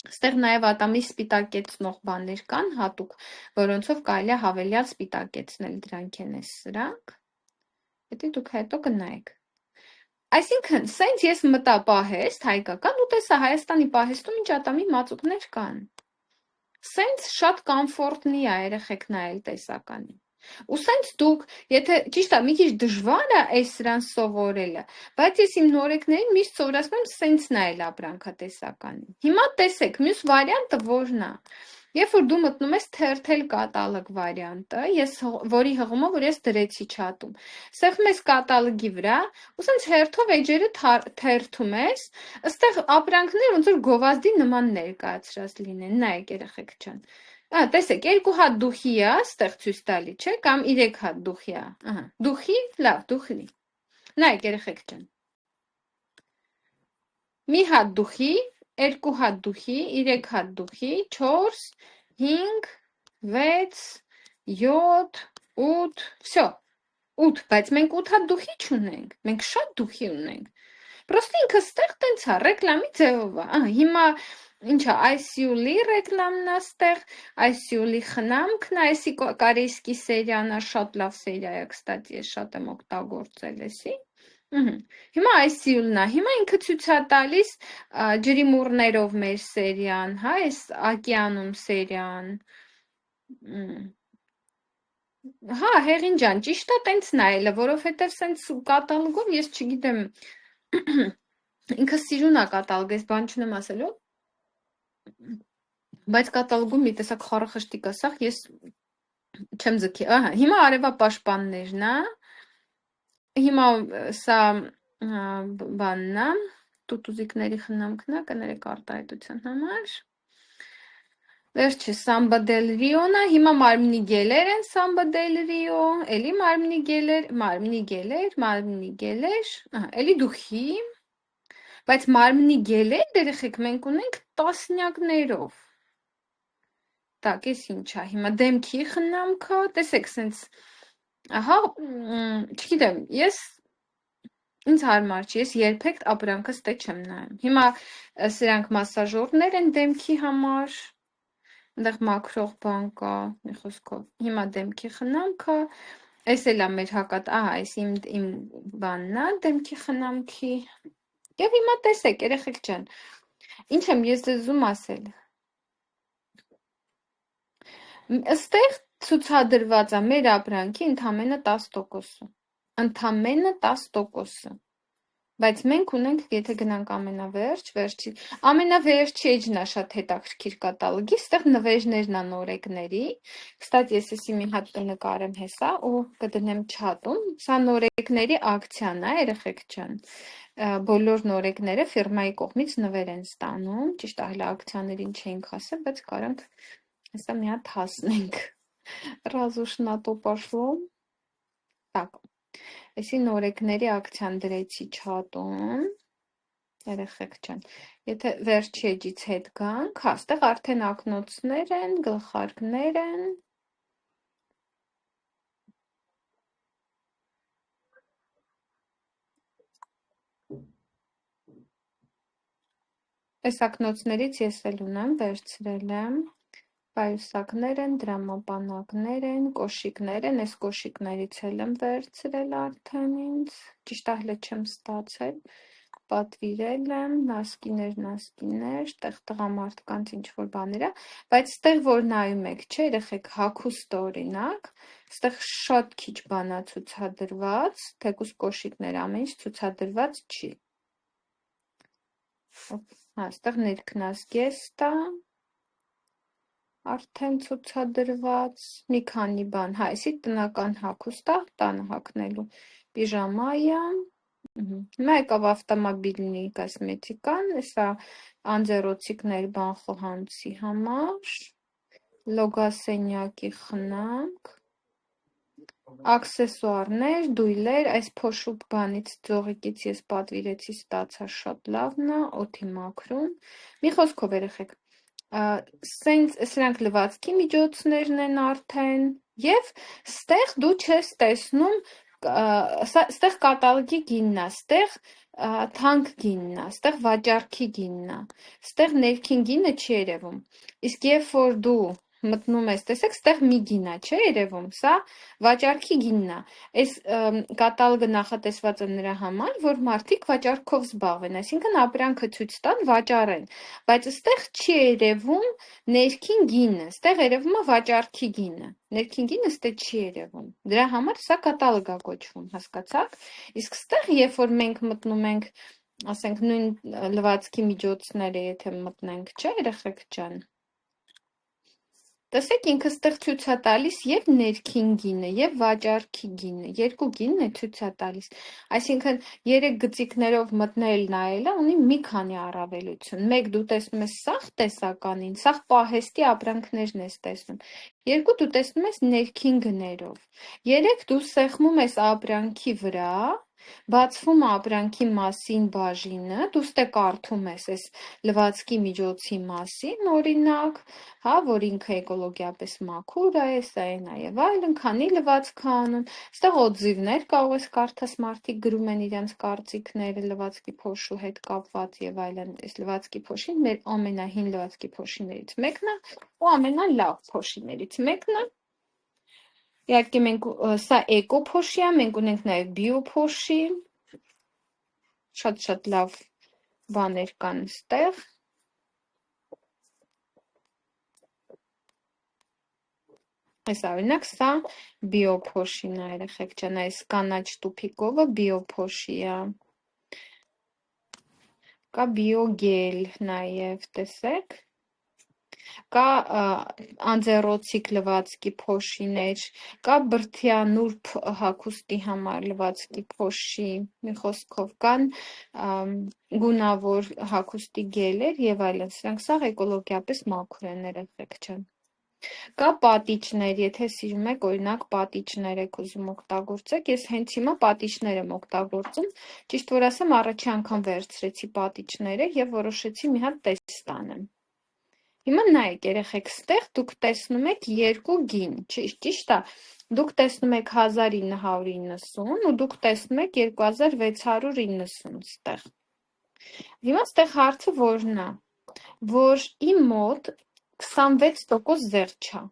S1: Ստեղ նաև ատամի սպիտակեցնող բաներ կան հատուկ, որոնցով կարելի է հավելյալ սպիտակեցնել, դրանք են սրանք։ Հետո դուք հետո կնայեք։ Այսինքն, սենց ես մտա պահեստ հայկական ու տեսա Հայաստանի պահեստում ինչ ատամի մածուկներ կան։ Սենց շատ կոմֆորտնի է երեխեք նայել տեսականին։ Ու սենց դուք, եթե ճիշտ է, մի քիչ դժվար է այս սրան սովորելը, բայց ես իմ նորեկներին միշտ սովորացնում եմ սենց նայել ապրանքատեսականին։ Հիմա տեսեք, մյուս վարիանտը որն է։ Երբ որ դու մտնում ես թերթել կատալոգ վարիանտը, որի հղումով որ ես դրեցի չաթում, սեղմում ես կատալոգի վրա, ու սենց հերթով էջերը թերթում ես, ըստեղ ապրանքներ ոնց որ գովազդի նման ներկայացրած լինեն, նայեք երեխեք ջան։ Տեսեք, 2 հատ դուխի է, ստեղ ցույց տալի, չէ, կամ 3 հատ դուխի է, ահա, դուխի, լավ, դուխի, նայեք երեխեք ջան, մի հատ դուխի, 2 հատ դուխի, 3 հատ դուխի, 4, 5, 6, 7, 8, всё, 8, բայց մենք 8 հատ դուխի չունենք, մենք շատ դուխի ունենք, պրոստը ինքը ստեղ տենց է, ռեկլամի ձևով է, հիմա ինչ է, ICU-լի ռեկլամն է ստեղ, ICU-լի խնամքն է, այսի կորեյսկի սերիան է, շատ լավ սերիա է, կստати, ես շատ եմ օգտագործել էսի, հիմա ICU-լն է, հիմա ինքը ցույց է տալիս ջրի մուրներով մեր սերիան, հա, այս ակիանում սերիան, հա, հեղին ջան, ճիշտ է տենց նայելը, որովհետև սենց կատալոգով ես չգիտեմ, ինքը սիրուն է կատալոգ, ես բան չունեմ ասելու, բայց կատալոգում մի տեսակ խառախշտիկ է սաղ, ես չեմ ձգի, ահա, հիմա արևապաշտպաններն է, հիմա սա բանն է, տուտուզիկների խնամքն է, կներեք արտահայտության համար, վերջը Samba del Rio-ն է, հիմա մարմնի գելեր են Samba del Rio, էլի մարմնի գելեր, էլի դուխի, բայց մարմնի գելեր երեխեք մենք ունենք տասնյակներով, տակ ես ինչ է, հիմա դեմքի խնամքը, տեսեք սենց, ահա, չգիտեմ, ինձ հարմար չի, ես երբեք ապրանքը ստե չեմ նայում, հիմա սրանք մասաժորներ են դեմքի համար, այնտեղ մաքրող բան կա, մի խոսքով, հիմա դեմքի խնամքը, Էս էլ է մեր հակատ, ահա, այս իմ բանն է, դեմքի խնամքի։ Եվ հիմա տեսեք, երեխեք ջան, ինչ եմ ես ձեզ ուզում ասել։ Այստեղ ցուցադրված է մեր ապրանքի ընդամենը 10%-ը։ Ընդամենը 10%-ը։ Բայց մենք ունենք, եթե գնանք ամենավերջի էջն է շատ հետաքրքիր կատալոգի, ստեղ նվերներն են նորեկների։ Կստати, ես էսի մի հատ կնկարեմ հեսա ու կդնեմ չաթում։ Սա նորեկների ակցիան է, երեխեք ջան։ Բոլոր նորեկները ֆիրմայի կողմից նվեր են ստանում, ճիշտ է, հələ ակցիաներին չէինք հասել, բայց կարանք հեսա մի հատ հասնենք։ Раз уж на то пошло. Так. Այսի նորեկների ակցիան դրեցի չաթում, երեխեք ջան, եթե վերջի էջից հետ գանք, հա, ստեղ արդեն ակնոցներ են, գլխարկներ են, այս ակնոցներից ես էլ ունեմ, վերցրել եմ, պայուսակներ են, դրամապանակներ են, կոշիկներ են, այս կոշիկներից էլ եմ վերցրել արդեն ինձ, ճիշտ հələ չեմ ստացել, պատվիրել եմ, նասկիներ, տեղ տղամարդկանց ինչ-որ բաներ է, բայց ստեղ որ նայում եք, չէ, երեխեք, հագուստ օրինակ, ստեղ շատ քիչ բան է ցուցադրված, թեկուզ կոշիկներ ամեն ինչ ցուցադրված չի։ Հա, ստեղ ներքնազգեստ է, արդեն ցուցադրված, մի քանի բան, հա, այսի տնական հագուստ է, տանը հագնելու, պիժամայա, հիմա եկավ ավտոմոբիլնի կոսմետիկան, էսա անձեռոցիկներ բանխոհանոցի համար, լոգասենյակի խնամք, աքսեսուարներ, դույլեր, այս փոշուկ բանից ձողիկից ես պատվիրեցի, ստացա շատ լավն է, օդի մաքրում, մի խոսքով երեխեք, սրանք լվացքի միջոցներն են արդեն և ստեղ դու չես տեսնում, ստեղ կատալոգի գինն է, ստեղ թանկ գինն է, ստեղ վաճառքի գինն է, ստեղ ներքին գինը չի երևում, իսկ երբ որ դու մտնում ես, տեսեք, ստեղ մի գին է, չէ երևում, սա վաճառքի գինն է, այս կատալոգը նախատեսված է նրա համար, որ մարդիկ վաճառքով զբաղվեն, այսինքն ապրանքը ցույց տան, վաճառեն, բայց ստեղ չի երևում ներքին գինը, ստեղ երևում է վաճառքի գինը, ներքին գինը ստեղ չի երևում, դրա համար սա կատալոգ է կոչվում, հասկացաք, իսկ ստեղ երբ որ մենք մտնում ենք, ասենք նույն լվացքի միջոցները, եթե մտնենք, չէ երեխեք ջան, տեսեք ինքը ստեղ ցույց է տալիս և ներքին գինը, և վաճառքի գինը, երկու գինն է ցույց է տալիս, այսինքն 3 գծիկներով մտնել նայելը ունի մի քանի առավելություն, մեկ դու տեսնում ես սաղ տեսականին, սաղ պահեստի ապրանքներն ես տեսնում, երկու դու տեսնում ես ներքին գներով, 3 դու սեղմում ես ապրանքի վրա, բացվում է ապրանքի մասին բաժինը, դու ստե կարդում ես այս լվացքի միջոցի մասին, օրինակ, հա, որ ինքը էկոլոգիապես մաքուր է, սա է նաև այլն, քանի լվացք է անում, ստեղ օձիվներ կարող ես կարդաս, մարդիկ գրում են իրենց կարծիքները լվացքի փոշու հետ կապված եւ այլն, այս լվացքի փոշին մեր ամենահին լվացքի փոշիներից մեկն է ու ամենալավ փոշիներից մեկն է։ Իհարկե մենք սա էկո փոշի է, մենք ունենք նաև բիո փոշի, շատ լավ բաներ կան ստեղ։ Այս օրինակ սա բիո փոշին է, երեխեք ջան, այս կանաչ տուփիկովը բիո փոշի է։ Կա բիո գել նաև, տեսեք։ Կա անձեռոցիկ լվացքի փոշիներ, կա բրդյա նուրբ հագուստի համար լվացքի փոշի, մի խոսքով կան գունավոր հագուստի գելեր եւ այլն, սրանք սաղ էկոլոգիապես մաքուր են, երեխեք ջան։ Կա պատիճներ, եթե սիրում եք, օրինակ պատիճներ եք ուզում օգտագործեք, ես հենց հիմա պատիճներ եմ օգտագործում, ճիշտ որ ասեմ, առաջի անգամ վերցրեցի պատիճները եւ որոշեցի մի հատ տեստ անեմ։ Հիմա նայեք երեխեք, ստեղ դուք տեսնում եք երկու գին, ճիշտ է, դուք տեսնում եք 1990 ու դուք տեսնում եք 2690 ստեղ։ Հիմա ստեղ հարցը որն է, որ իմ մոտ 26% զեղչ է,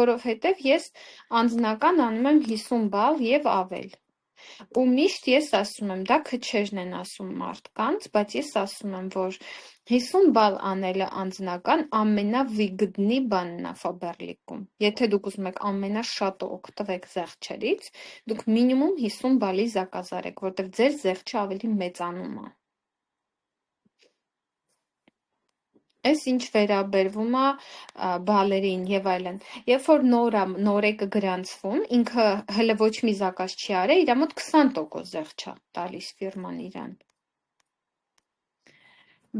S4: որովհետև ես անձնական անում եմ 50 բալ եւ ավել։ Ու միշտ ես ասում եմ, դա քչերն են ասում մարդկանց, բայց ես ասում եմ, որ 50 բալ անելը անձնական ամենավիգդնի բանն է Ֆաբերլիկում։ Եթե դուք ուզում եք ամենաշատը օգտվեք զեղչերից, դուք մինիմում 50 բալի զակազարեք, որտեղ ձեր զեղչը ավելի մեծանում է։ Այս ինչ վերաբերվում է բալերին եւ այլն։ Երբ որ նորեկը գրանցվում, ինքը հələ ոչ մի զակազ չի արել, իր մոտ 20% զեղչ է տալիս ֆիրման իրան։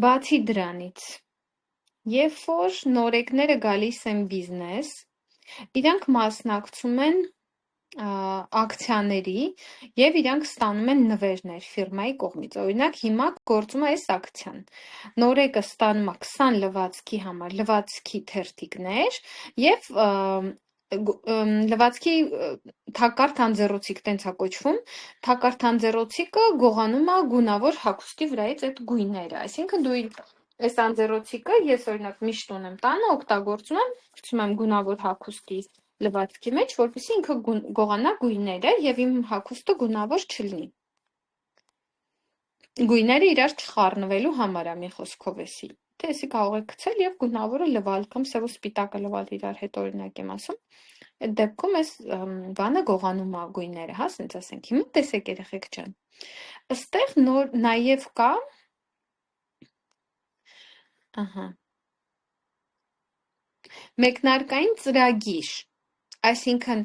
S4: Բացի դրանից, երբ որ նորեկները գալիս են բիզնես, իրանք մասնակցում են ակցիաների եւ իրանք ստանում են նվերներ ֆիրմայի կողմից։ Օրինակ հիմա գործում է այս ակցիան։ Նորեկը ստանում է 20 լվացքի համար լվացքի թերթիկներ եւ լվացքի թակարդ անձեռոցիկ տենց է կոչվում, թակարդ անձեռոցիկը գողանում է գունավոր հագուստի վրայից այդ գույները, այսինքն դու այս անձեռոցիկը ես օրինակ միշտ ունեմ տանը, օգտագործում եմ, գցում եմ գունավոր հագուստի լվացքի մեջ, որպեսզի ինքը գողանա գույները եւ իմ հագուստը գունավոր չլինի։ Գույները իրար չխառնվելու համար է մի խոսքով էսի։ Թե էսի կարող եք գցել եւ գունավորը լվալ կամ սև ու սպիտակը լվալ իրար հետ օրինակ եմ ասում։ Այդ դեպքում այս բանը գողանում է գույները, հա, ասենց ասենք։ Հիմա տեսեք երեխեք ջան։ Այստեղ նոր նաեւ կա ահա մեկնարկային ծրագիր։ Այսինքն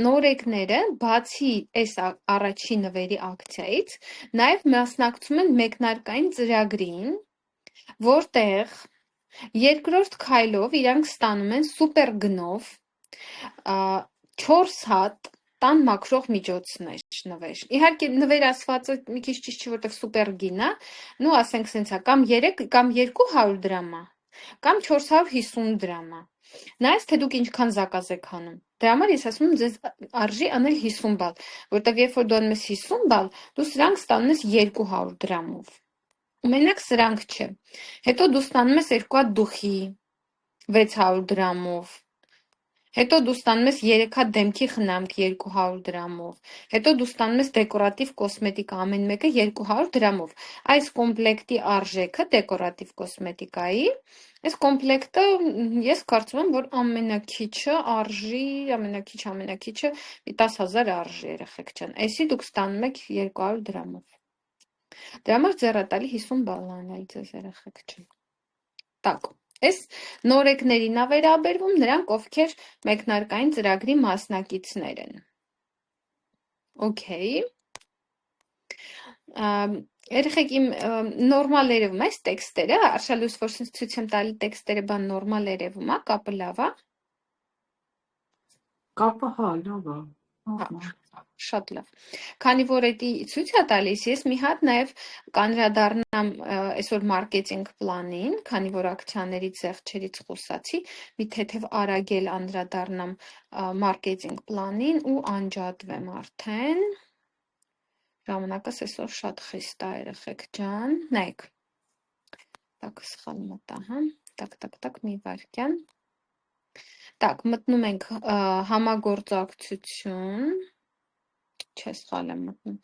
S4: նորեկները բացի այս առաջին նվերի ակցիայից նաև մասնակցում են մեկնարկային ծրագրին, որտեղ երկրորդ քայլով իրանք ստանում են սուպեր գնով 4 հատ տան մաքրող միջոցներ նվեր։ Իհարկե նվեր ասվածը մի քիչ ճիշտ չի, որտեղ սուպեր գին է, նու ասենք սենց է, կամ 3 կամ 200 դրամ է, կամ 450 դրամ է։ Նայես թե դուք ինչքան զակազ եք անում։ Դրա համար ես ասում եմ ձեզ արժի անել 50 բալ, որտեղ երբ որ դու անում ես 50 բալ, դու սրանք ստանում ես 200 դրամով։ Մենակ սրանք չէ։ Հետո դու ստանում ես 2 հատ դուխի 600 դրամով։ Հետո դու ստանում ես 3 հատ դեմքի խնամք 200 դրամով։ Հետո դու ստանում ես դեկորատիվ կոսմետիկա ամեն մեկը 200 դրամով։ Այս կոմպլեկտի արժեքը դեկորատիվ կոսմետիկայի, այս կոմպլեկտը ես կարծում եմ, որ ամենակիչը արժի, ամենակիչը 10000 արժի երեխեք ջան։ Այսի դուք ստանում եք 200 դրամով։ Դրա համար ձեռատալի 50 բալ անել ձեզ երեխեք ջան։ Так, այս նորեկներին է վերաբերվում նրանք, ովքեր մեկնարկային ծրագրի մասնակիցներ են։ Okay։ Երեխեք իմ նորմալ երևում է այս տեքստերը, արշալույս որ ցույց եմ տալի տեքստերը բան նորմալ երևում է, կապը լավ է։
S3: Կապը հա, լավ է։
S4: Շատ լավ։ Քանի որ էդի ցույց է տալիս, ես մի հատ նաև կանդրադառնամ այսօր մարքեթինգ պլանին, քանի որ ակցիաներից զեղչերից խոսացի, մի թեթև արագել անդրադառնամ մարքեթինգ պլանին ու անջատվեմ արդեն։ Ժամանակս այսօր շատ խիստ է երեխեք ջան, նայեք։ Так, սխալ մտա, հա։ Так, մի վայրկյան։ Так, մտնում ենք համագործակցություն, չէ, սխալ եմ մտնում,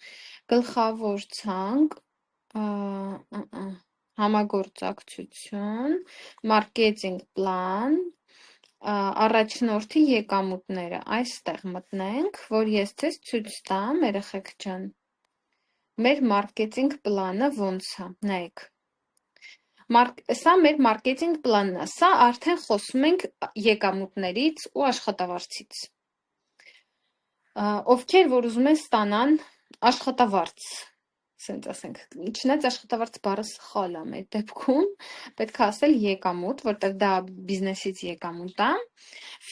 S4: գլխավոր ցանկ, համագործակցություն, մարքեթինգ պլան, առաջնորդի եկամուտները, այստեղ մտնենք, որ ես ձեզ ցույց տամ, երեխեք ջան, մեր մարքեթինգ պլանը ոնց է, նայեք։ Սա մեր մարքեթինգ պլանն է, սա արդեն խոսում ենք եկամուտներից ու աշխատավարձից։ Ովքեր որ ուզում են ստանան աշխատավարձ, ասենք ասենք, չնայած աշխատավարձ բառը սխալ է մեր դեպքում, պետք է ասել եկամուտ, որտեղ դա բիզնեսից եկամուտ է,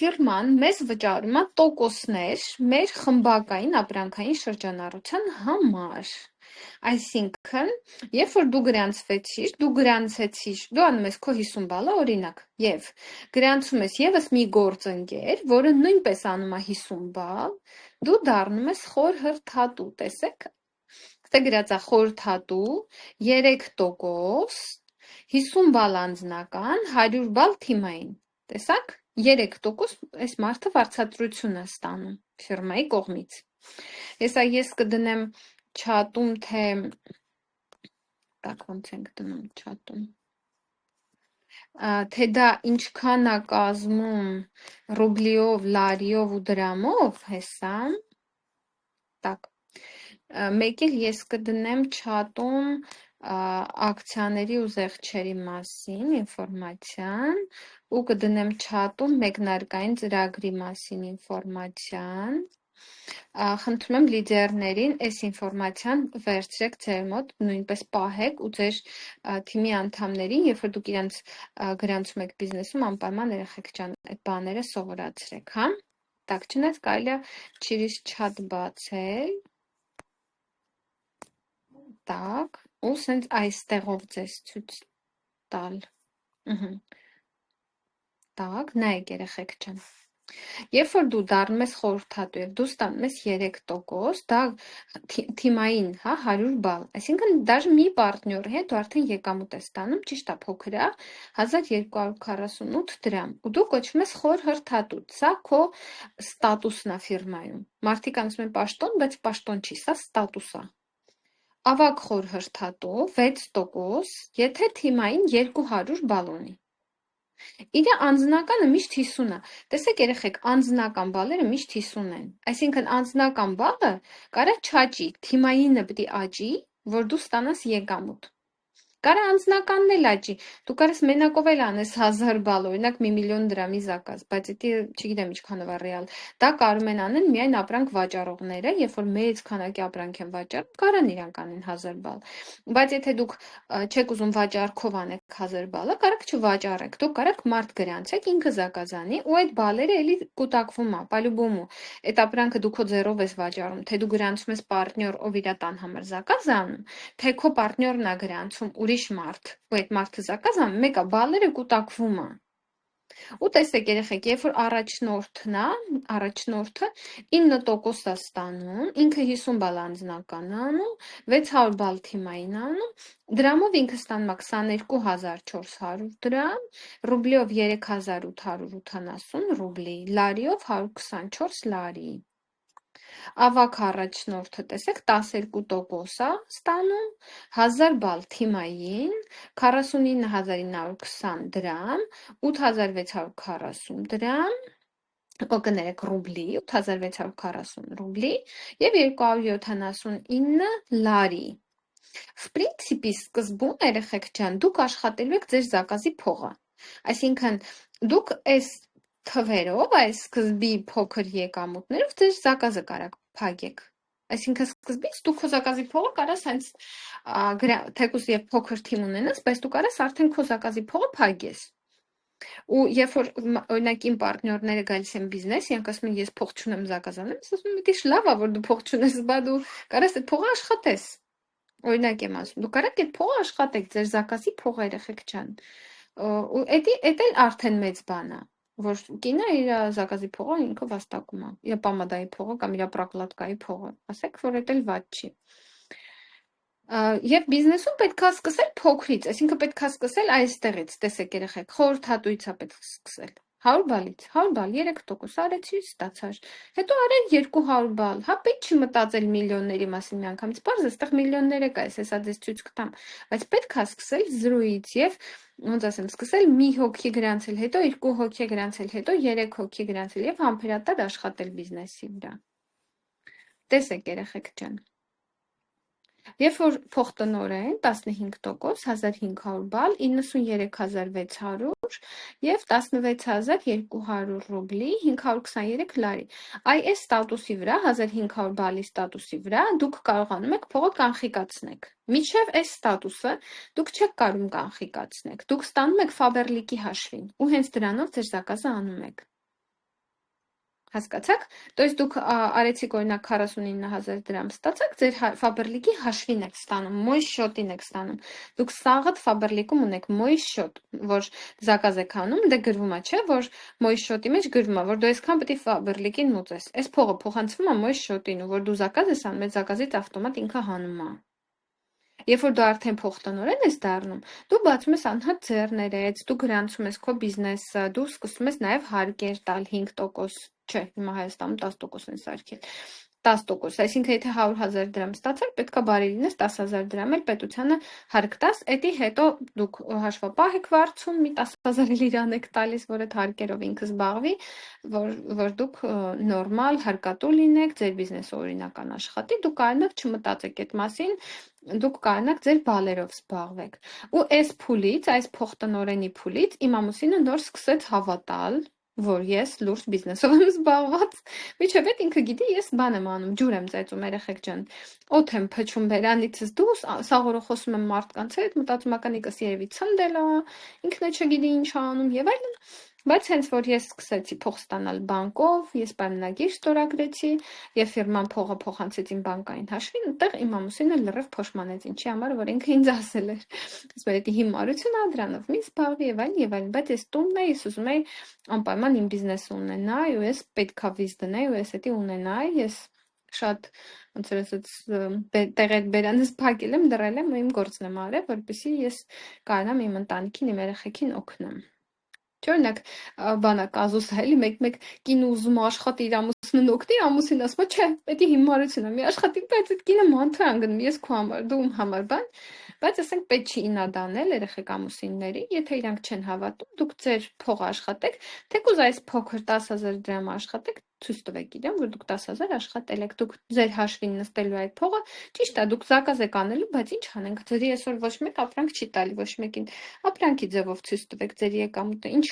S4: ֆիրման մեզ վճարում է տոկոսներ մեր խմբակային ապրանքային շրջանառության համար։ Այսինքն, երբ որ դու գրանցվեցիր, դու անում ես քո 50 բալը օրինակ, եւ գրանցում ես եւս մի գործընկեր, որը նույնպես անում է 50 բալ, դու դառնում ես խորհրդատու, տեսեք, ստե գրած է խորհրդատու 3%, 50 բալ անձնական, 100 բալ թիմային, Տեսակ 3% այս մարդը վարձատրություն է ստանում ֆիրմայի կողմից։ Հեսա ես կդնեմ չաթում, թե ոնց ենք դնում չաթում, թե դա ինչքան է կազմում ռուբլիով, լարիով ու դրամով, հեսա, տակ, մեկ էլ ես կդնեմ չաթում ակցիաների ու զեղչերի մասին ինֆորմացիան ու կդնեմ չաթում մեկնարկային ծրագրի մասին ինֆորմացիան, խնդրում եմ լիդերներին այս ինֆորմացիան վերցրեք ձեր մոտ, նույնպես պահեք ու ձեր թիմի անդամներին, երբ որ դուք իրենց գրանցում եք բիզնեսում, անպայման երեխեք ջան, այդ բաները սովորացրեք, հա։ Так, չնայած կարելի է через chat բացել։ Так, ու սենց այստեղով ձեզ ցույց տալ։ Так, նայեք երեխեք ջան։ Երբ որ դու դառնում ես խորհրդատու եւ դու ստանում ես 3%, դա թիմային, հա, 100 բալ։ Այսինքն դաժե մի պարտների հետ դու արդեն եկամուտ ես ստանում, ճիշտ է, փոքր է, 1248 դրամ։ Ու դու կոչվում ես խորհրդատու։ Սա քո ստատուսն է ֆիրմայում։ Մարդիկ ասում են պաշտոն, բայց պաշտոն չի, սա ստատուս է։ Ավագ խորհրդատու 6%, եթե թիմային 200 բալ ունի։ Իրա անձնականը միշտ 50 է։ Տեսեք երեխեք, անձնական բալերը միշտ 50 են։ Այսինքն անձնական բալը կարա չաճի, թիմայինը պիտի աճի, որ դու ստանաս եկամուտ։ Կարա անձնականն էլ աճի, դու կարաս մենակով էլ անես 1000 բալ, օրինակ 1 միլիոն դրամի զակազ, բայց դա չգիտեմ ինչքանով է ռեալ։ Դա կարող են անեն միայն ապրանք վաճառողները, երբ որ մեծ քանակի ապրանք են վաճառում, կարան իրանք անեն 1000 բալ։ Բայց եթե դուք չեք ուզում վաճառքով անեք 1000 բալը, կարաք չվաճառեք, դուք կարաք մարդ գրանցեք, ինքը զակազանի ու այդ բալերը էլի կուտակվում է, պալյուբոմու։ Այդ ապրանքը դու քո ձեռով ես վաճառում, թե դու գրանցում ես պարտներ, ով իր տան համար զակազ անում, թե քո պարտներն է գրանցում ուրիշ մարդ, ու այդ մարդը զակազ անում, մեկը բալերը կուտակվում է։ Ու տեսեք երեխեք, երբ որ առաջնորդն է, առաջնորդը 9% է ստանում, ինքը 50 բալ անձնական անում, 600 բալ թիմային անում, դրամով ինքը ստանում է 22400 դրամ, ռուբլիով 3880 ռուբլի, լարիով 124 լարի։ Ավագ առաջնորդը տեսեք 12% է ստանում, 1000 բալ թիմային, 49920 դրամ, 8640 դրամ, կներեք ռուբլի, 8640 ռուբլի եւ 279 լարի։ В принципе, սկզբում երեխեք ջան, դուք աշխատելու եք ձեր զակազի փողը։ Այսինքն դուք այս թվերով, այս սկզբի փոքր եկամուտներով ձեր զակազը կարաք փակեք։ Այսինքն սկզբից դու քո զակազի փողը կարաս հենց թեկուզ եւ փոքր թիմ ունենաս, բայց դու կարաս արդեն քո զակազի փողը փակես։ Ու երբ որ օրինակ իմ պարտներները գալիս են բիզնես, իրանք ասում են ես փող չունեմ զակազանեմ, ես ասում եմ դե լավ է որ դու փող չունես, բա դու կարաս այդ փողը աշխատես։ Օրինակ եմ ասում, դու կարաք այդ փողը աշխատեք, ձեր զակազի փողը երեխեք ջան։ Ու էդ էլ արդեն մեծ բան է, որ կինը իր զակազի փողը ինքը վաստակում է, իր պամադայի փողը կամ իր պրակլատկայի փողը, ասեք, որ էդ էլ վատ չի։ Եվ բիզնեսում պետք է սկսել փոքրից, այսինքն պետք է սկսել այստեղից, տեսեք երեխեք, խորհրդատուից է պետք սկսել։ 100 բալից, 100 բալ, 3% արեցի, ստացար։ Հետո արել 200 բալ, հա պետք չի մտածել միլիոնների մասին միանգամից, պարզ է, այստեղ միլիոններ է կայս, հեսա ձեզ ցույց կտամ, բայց պետք է սկսել 0-ից եւ ոնց ասեմ, սկսել մի հոգի գրանցել, հետո 2 հոգի գրանցել, հետո 3 հոգի գրանցել եւ համբերատար աշխատել բիզնեսի վրա։ Տեսեք երեխեք ջան։ Երբ որ փոխտնօրեն 15%, 1500 բալ, 93600 եւ 16200 ռուբլի, 523 լարի։ Այս ստատուսի վրա, 1500 բալի ստատուսի վրա դուք կարողանում եք փողը կանխիկացնել։ Միջև այս ստատուսը դուք չեք կարող կանխիկացնել։ Դուք ստանում եք Faberlic-ի հաշվին ու հենց դրանով ձեր զակազը անում եք։ Հասկացաք, то есть դուք արեցիք օրինակ 49000 դրամ ստացաք, ձեր Faberlic-ի հաշվին եք ստանում, մոյ շոտին եք ստանում։ Դուք սաղդ Faberlic-ում ունեք մոյ շոտ, որ զակազ եք անում, դե գրվում է, չէ, որ մոյ շոտի մեջ գրվում է, որ դու այսքան պետք է Faberlic-ին մուծես։ Այս փողը փոխանցվում է մոյ շոտին, ու որ դու զակազ ես անում, այդ զակազից ավտոմատ ինքը հանում է։ Երբ որ դու արդեն փոխտնօրեն ես դառնում, դու բացում ես անհատ ձեռներեց, դու գրանցում ես քո բիզնեսը, դու սկսում ես նաև հարկեր տալ 5%, չէ, հիմա Հայաստանում 10% են սարքել։ 10%, այսինքն եթե 100,000 դրամ ստացար, պետքա բարի լինես 10,000 դրամ էլ պետությանը հարկ տաս, էդի հետո դուք հաշվապահ եք վարձում, մի 10,000 էլ իրան եք տալիս, որ այդ հարկերով ինքը զբաղվի, որ դուք նորմալ հարկատու լինեք, ձեր բիզնեսը օրինական աշխատի, դուք կարողանաք չմտածեք այդ մասին, դուք կարողանաք ձեր բալերով զբաղվեք։ Ու այս փուլից, այս փոխտնօրենի փուլից իմ ամուսինը նոր սկսեց հավատալ, որ ես լուրջ բիզնեսով եմ զբաղված, միջև այդ ինքը գիտի, ես բան եմ անում, ջուր եմ ծեծում, երեխեք ջան, օդ եմ փչում բերանիցս դուրս, սաղորը խոսում եմ մարդկանց հետ, մտածում ականիկս երևի ցնդել է, ինքն է չգիտի ինչ անում եւ այլն, բայց հենց որ ես սկսեցի փող ստանալ բանկով, ես պայմանագիր ստորագրեցի եւ ֆիրման փողը փոխանցեց իմ բանկային հաշվին, այդտեղ իմ ամուսինը լրիվ փոշմանեց, ինչի համար որ ինքը ինձ ասել էր, ասում էր, հիմարություն ա դրանով, մի զբաղվի եւ այլն, բայց ես տունն էի, ես ուզում էի անպայման իմ բիզնեսը ունենայի, ու ես պետքա վիզ դնեի, ու ես էդի ունենայի, ես շատ ոնց որ ասած տեղետ բերանս փակել եմ, դրել եմ ու իմ գործն եմ արել, որպեսզի ես կարողանամ իմ ընտանիքին, իմ երեխեքին օգնեմ։ Չօրինակ բանա կազուս էլի մեկ կինը ուզում աշխատի իր ամուսնուն օգնի, ամուսինը ասում է, չէ, պետք է հիմարություն է, մի աշխատի, բայց այդ կինը մանթր անգնում, ես քո համար, դու իմ համար բան, բայց ասենք պետք չի ինադանել երեխեք ամուսինների, եթե իրանք չեն հավատում, դուք ձեր փողը աշխատեք, թեկուզ այս փոքր 10,000 դրամ աշխատեք, ցույց տվեք իրեն, որ դուք 10,000 աշխատել եք, դուք ձեր հաշվին նստելու այդ փողը, ճիշտ է, դուք զակազ եք անելու, բայց ինչ անենք, ձեր այսօր ոչ մեկ ապրանք չի տալի, ոչ մեկին ապրանքի ձևով ցույց տվեք ձեր եկամուտը, ինչ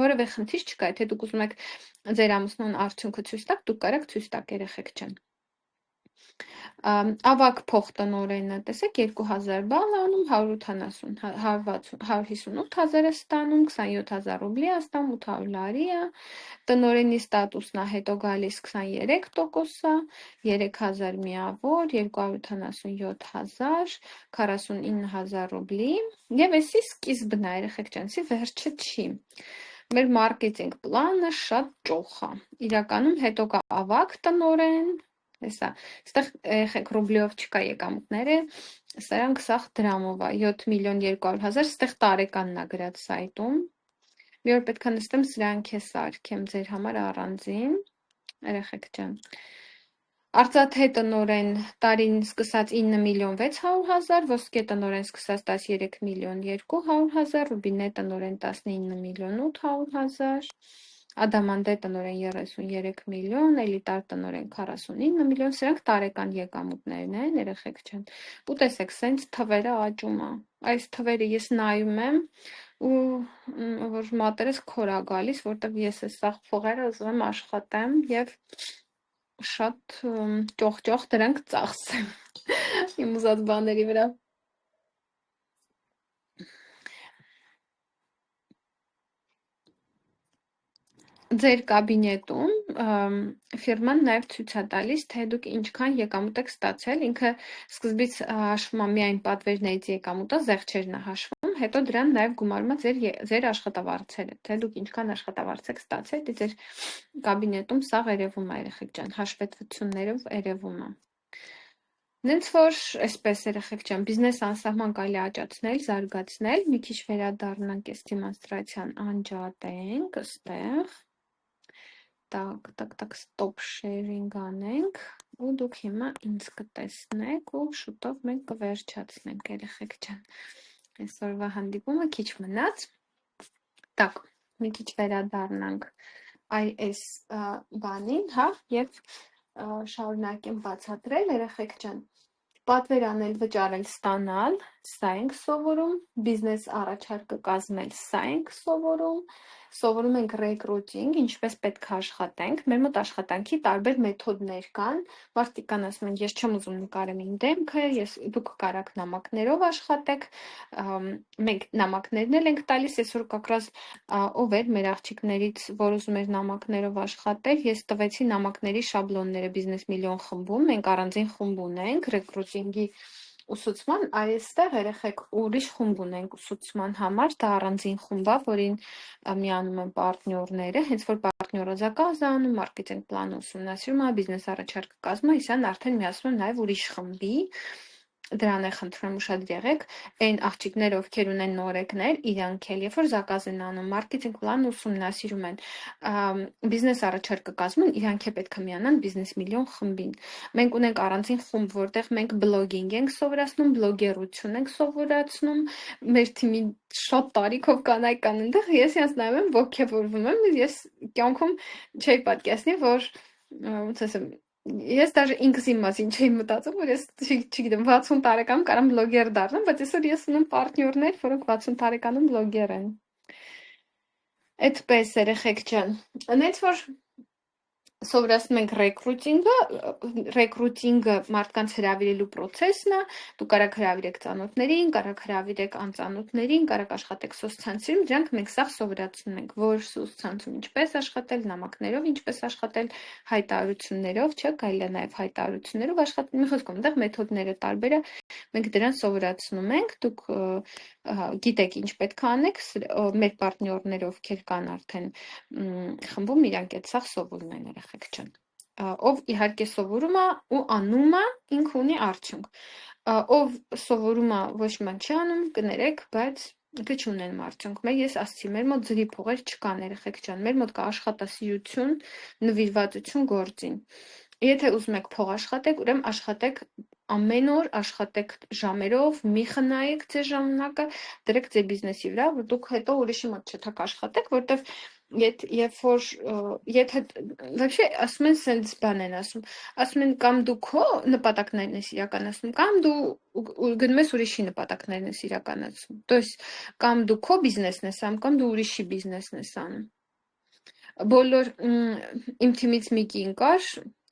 S4: որևէ խնդիր չկա, եթե դուք ուզում եք ձեր ամուսնուն արդյունքը ցույց տաք, դուք կարաք ցույց տաք երեխեք ջան։ Ավակ փոխտնօրենը, տեսեք 2000 բալ անում, 158,000 է ստանում, 27,000 ռուբլի է ստանում, 800 լարի է, տնօրենի ստատուսն է հետո գալիս 23%-ը, 3000 միավոր, 277,000, 49,000 ռուբլի, եւ էսի սկիզբն է, երեխեք ջան, էսի վերջը չի։ Մեր մարքեթինգ պլանը շատ ճոխ է, իրականում հետո կա ավակ տնօրեն, Հեսա, ստեղ երեխեք ռուբլիով չկա եկամուտները, սրանք սաղ դրամով է, 7,200,000, ստեղ տարեկանն է գրած սայտում, մի օր պետք է նստեմ սրանք է սարքեմ ձեր համար առանձին, երեխեք ջան, արծաթե տնօրեն տարին սկսած 9,600,000, ոսկե տնօրեն սկսած 13,200,000, ռուբինե տնօրեն 19,800,000, Ադամանդե տնօրեն 33 միլիոն, էլիտար տնօրեն 49 միլիոն, սրանք տարեկան եկամուտներն են, երեխեք ջան։ Ու տեսեք, սենց թվերը աճում է։ Այս թվերը ես նայում եմ ու որ մատերս քոր է գալիս, որտեղ ես այս սաղ փողերը ուզում եմ աշխատեմ եւ շատ ճոխ դրանք ծախսեմ իմ ուզած բաների վրա։ Ձեր կաբինետում ֆիրման նաև ցույց է տալիս, թե դուք ինչքան եկամուտ եք ստացել, ինքը սկզբից հաշվում է միայն պատվերներից եկամուտը, զեղչերն է հաշվում, հետո դրան նաև գումարում է ձեր աշխատավարձերը, թե դուք ինչքան աշխատավարձ եք ստացել, դե ձեր կաբինետում սաղ երևում է, երեխեք ջան, հաշվետվություններով երևում է։ Նենց որ այսպես երեխեք ջան, բիզնես անսահման կարելի աճացնել, զարգացնել, մի քիչ վերադառնանք այս դեմոնստրացիան անջատենք, այստեղ տակ, stop sharing անենք, ու դուք հիմա ինձ կտեսնեք ու շուտով մենք կվերջացնենք, երեխեք ջան, այսօրվա հանդիպումը քիչ մնաց, տակ, մի քիչ վերադառնանք այս բանին, հա, և շարունակեմ բացատրել, երեխեք ջան, պատվեր անել, վճարել, ստանալ, սա ենք սովորում, բիզնես առաջարկը կազմել, սա ենք սովորում ենք ռեկրուտինգ, ինչպես պետք է աշխատենք, մեր մոտ աշխատանքի տարբեր մեթոդներ կան, մարդիկ կան ասում են, ես չեմ ուզում նկարեմ իմ դեմքը, դուք կարաք նամակներով աշխատեք, մենք նամակներն էլ ենք տալիս, այսօր կակրած ով էր մեր աղջիկներից, որ ուզում էր նամակներով աշխատել, ես տվեցի նամակների շաբլոնները բիզնես միլիոն խմբում, մենք առանձին խումբ ունենք ռեկրուտինգի ուսուցման, այստեղ երեխեք ուրիշ խումբ ունենք ուսուցման համար, դա առանձին խումբ է, որին միանում են պարտնյորները, հենց որ պարտնյորը զակազ անում, մարքեթինգ պլանը ուսումնասիրում է, բիզնես առաջարկը կազմում է, իսան արդեն միացնում եմ նաև ուրիշ խմբի, դրան է խնդրում ուշադիր եղեք, այն աղջիկները, ովքեր ունեն նորեկներ, իրանք էլ, երբ որ զակազ են անում, մարքեթինգ պլան ուսումնասիրում են, բիզնես առաջարկը կազմում, իրանք է պետք է միանան բիզնես միլիոն խմբին։ Մենք ունենք առանձին խումբ, որտեղ մենք բլոգինգ ենք սովորացնում, բլոգերություն ենք սովորացնում, մեր թիմի շատ տարիքով կանայք կան այնտեղ, ես իրենց նայում եմ, ոգևորվում եմ, ես կյանքում չէի պատկերացնի, որ ոնց ասեմ, ես даже ինքս իմ մասին չէի մտածում, որ ես չգիտեմ 60 տարեկանում կարամ բլոգեր դառնամ, բայց այսօր ես ունեմ պարտներներ, որոնք 60 տարեկանում բլոգեր են։ Այդպես երեխեք ջան, այնց որ սովորացնում ենք ռեկրուտինգը մարդկանց հրավիրելու process-ն է, դու կարող հրավիրեք ծանոթներին, կարող հրավիրեք անծանոթներին, կարող աշխատեք սոցցանցերում, դրանք մենք սա սովորացնում ենք, որ սոցցանցում ինչպես աշխատել, նամակներով ինչպես աշխատել, հայտարարություններով, չէ, կարելի է նաև հայտարարություններով աշխատել, մի խոսքով, այնտեղ մեթոդները տարբեր է, մենք դրան սովորացնում ենք, դուք գիտեք ինչ պետք է անեք, մեր պարտներները ովքեր կան արդեն խմբում իրանք այդ սա սովորում են երեխեք ջան։ Ով իհարկե սովորում է ու անում է, ինքը ունի արդյունք։ Ով սովորում է ոչ ման չի անում, կներեք, բայց ինքը չունեն արդյունք։ Ես ասացի, մեր մոտ ջրի փողեր չկան երեխեք ջան, մեր մոտ կա աշխատասիրություն, նվիրվածություն գործին։ Եթե ուզում եք փող աշխատեք, ուրեմն աշխատեք ամեն օր, աշխատեք ժամերով, մի խնայեք ձեր ժամանակը, դրեք ձեր բիզնեսի վրա, որ դուք հետո ուրիշի մոտ չթակ աշխատեք, որտեվ երբ որ եթե вообще ասում են sense բան են ասում են կամ դու քո նպատակներն ես իրականացնում, կամ դու գնում ես ուրիշի նպատակներն ես իրականացնում։ То есть կամ դու քո բիզնեսն ես անում, կամ դու ուրիշի բիզնեսն ես անում։ Բոլոր իմ թիմից մի կին կար,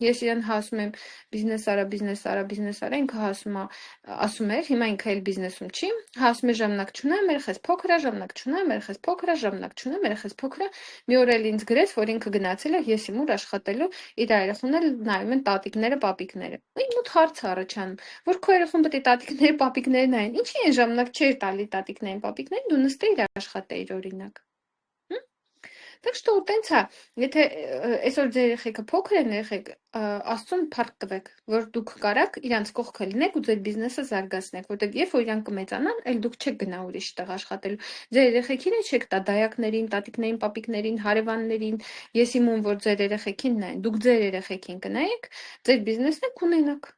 S4: ես իրեն հասում եմ բիզնես արա, ինքը ասում էր, հիմա ինքը էլ բիզնեսում չի, հասում է ժամանակ չունեմ, երեխես փոքր է, ժամանակ չունեմ, երեխես փոքր է, ժամանակ չունեմ, երեխես փոքր է, մի օր էլ ինձ գրեց, որ ինքը գնացել է ես իմ ուր աշխատելու, իր երեխուն էլ նայում են տատիկները, պապիկները։ Իմ մոտ հարց առաջանում, որ քո երեխուն պետք է տատիկները, պապիկները նայեն, ինչի են ժամանակ չէր տալի տատիկներին, պապիկներին, դու նստեիր աշխատեիր օրինակ։ Так что տենց է, եթե այսօր ձեր երեխեքը փոքր են երեխեք, Աստծուն փառք տվեք, որ դուք կարաք իրանց կողքը լինեք ու ձեր բիզնեսը զարգացնեք, որտեղ երբ որ իրանք կմեծանան, այլ դուք չեք գնա ուրիշ տեղ աշխատելու։ Ձեր երեխեքին չեք տա դայակներին, տատիկներին, պապիկներին, հարևաններին, ես իմում որ ձեր երեխեքին նայեն, դուք ձեր երեխեքին կնայեք, ձեր բիզնեսն եք ունենաք։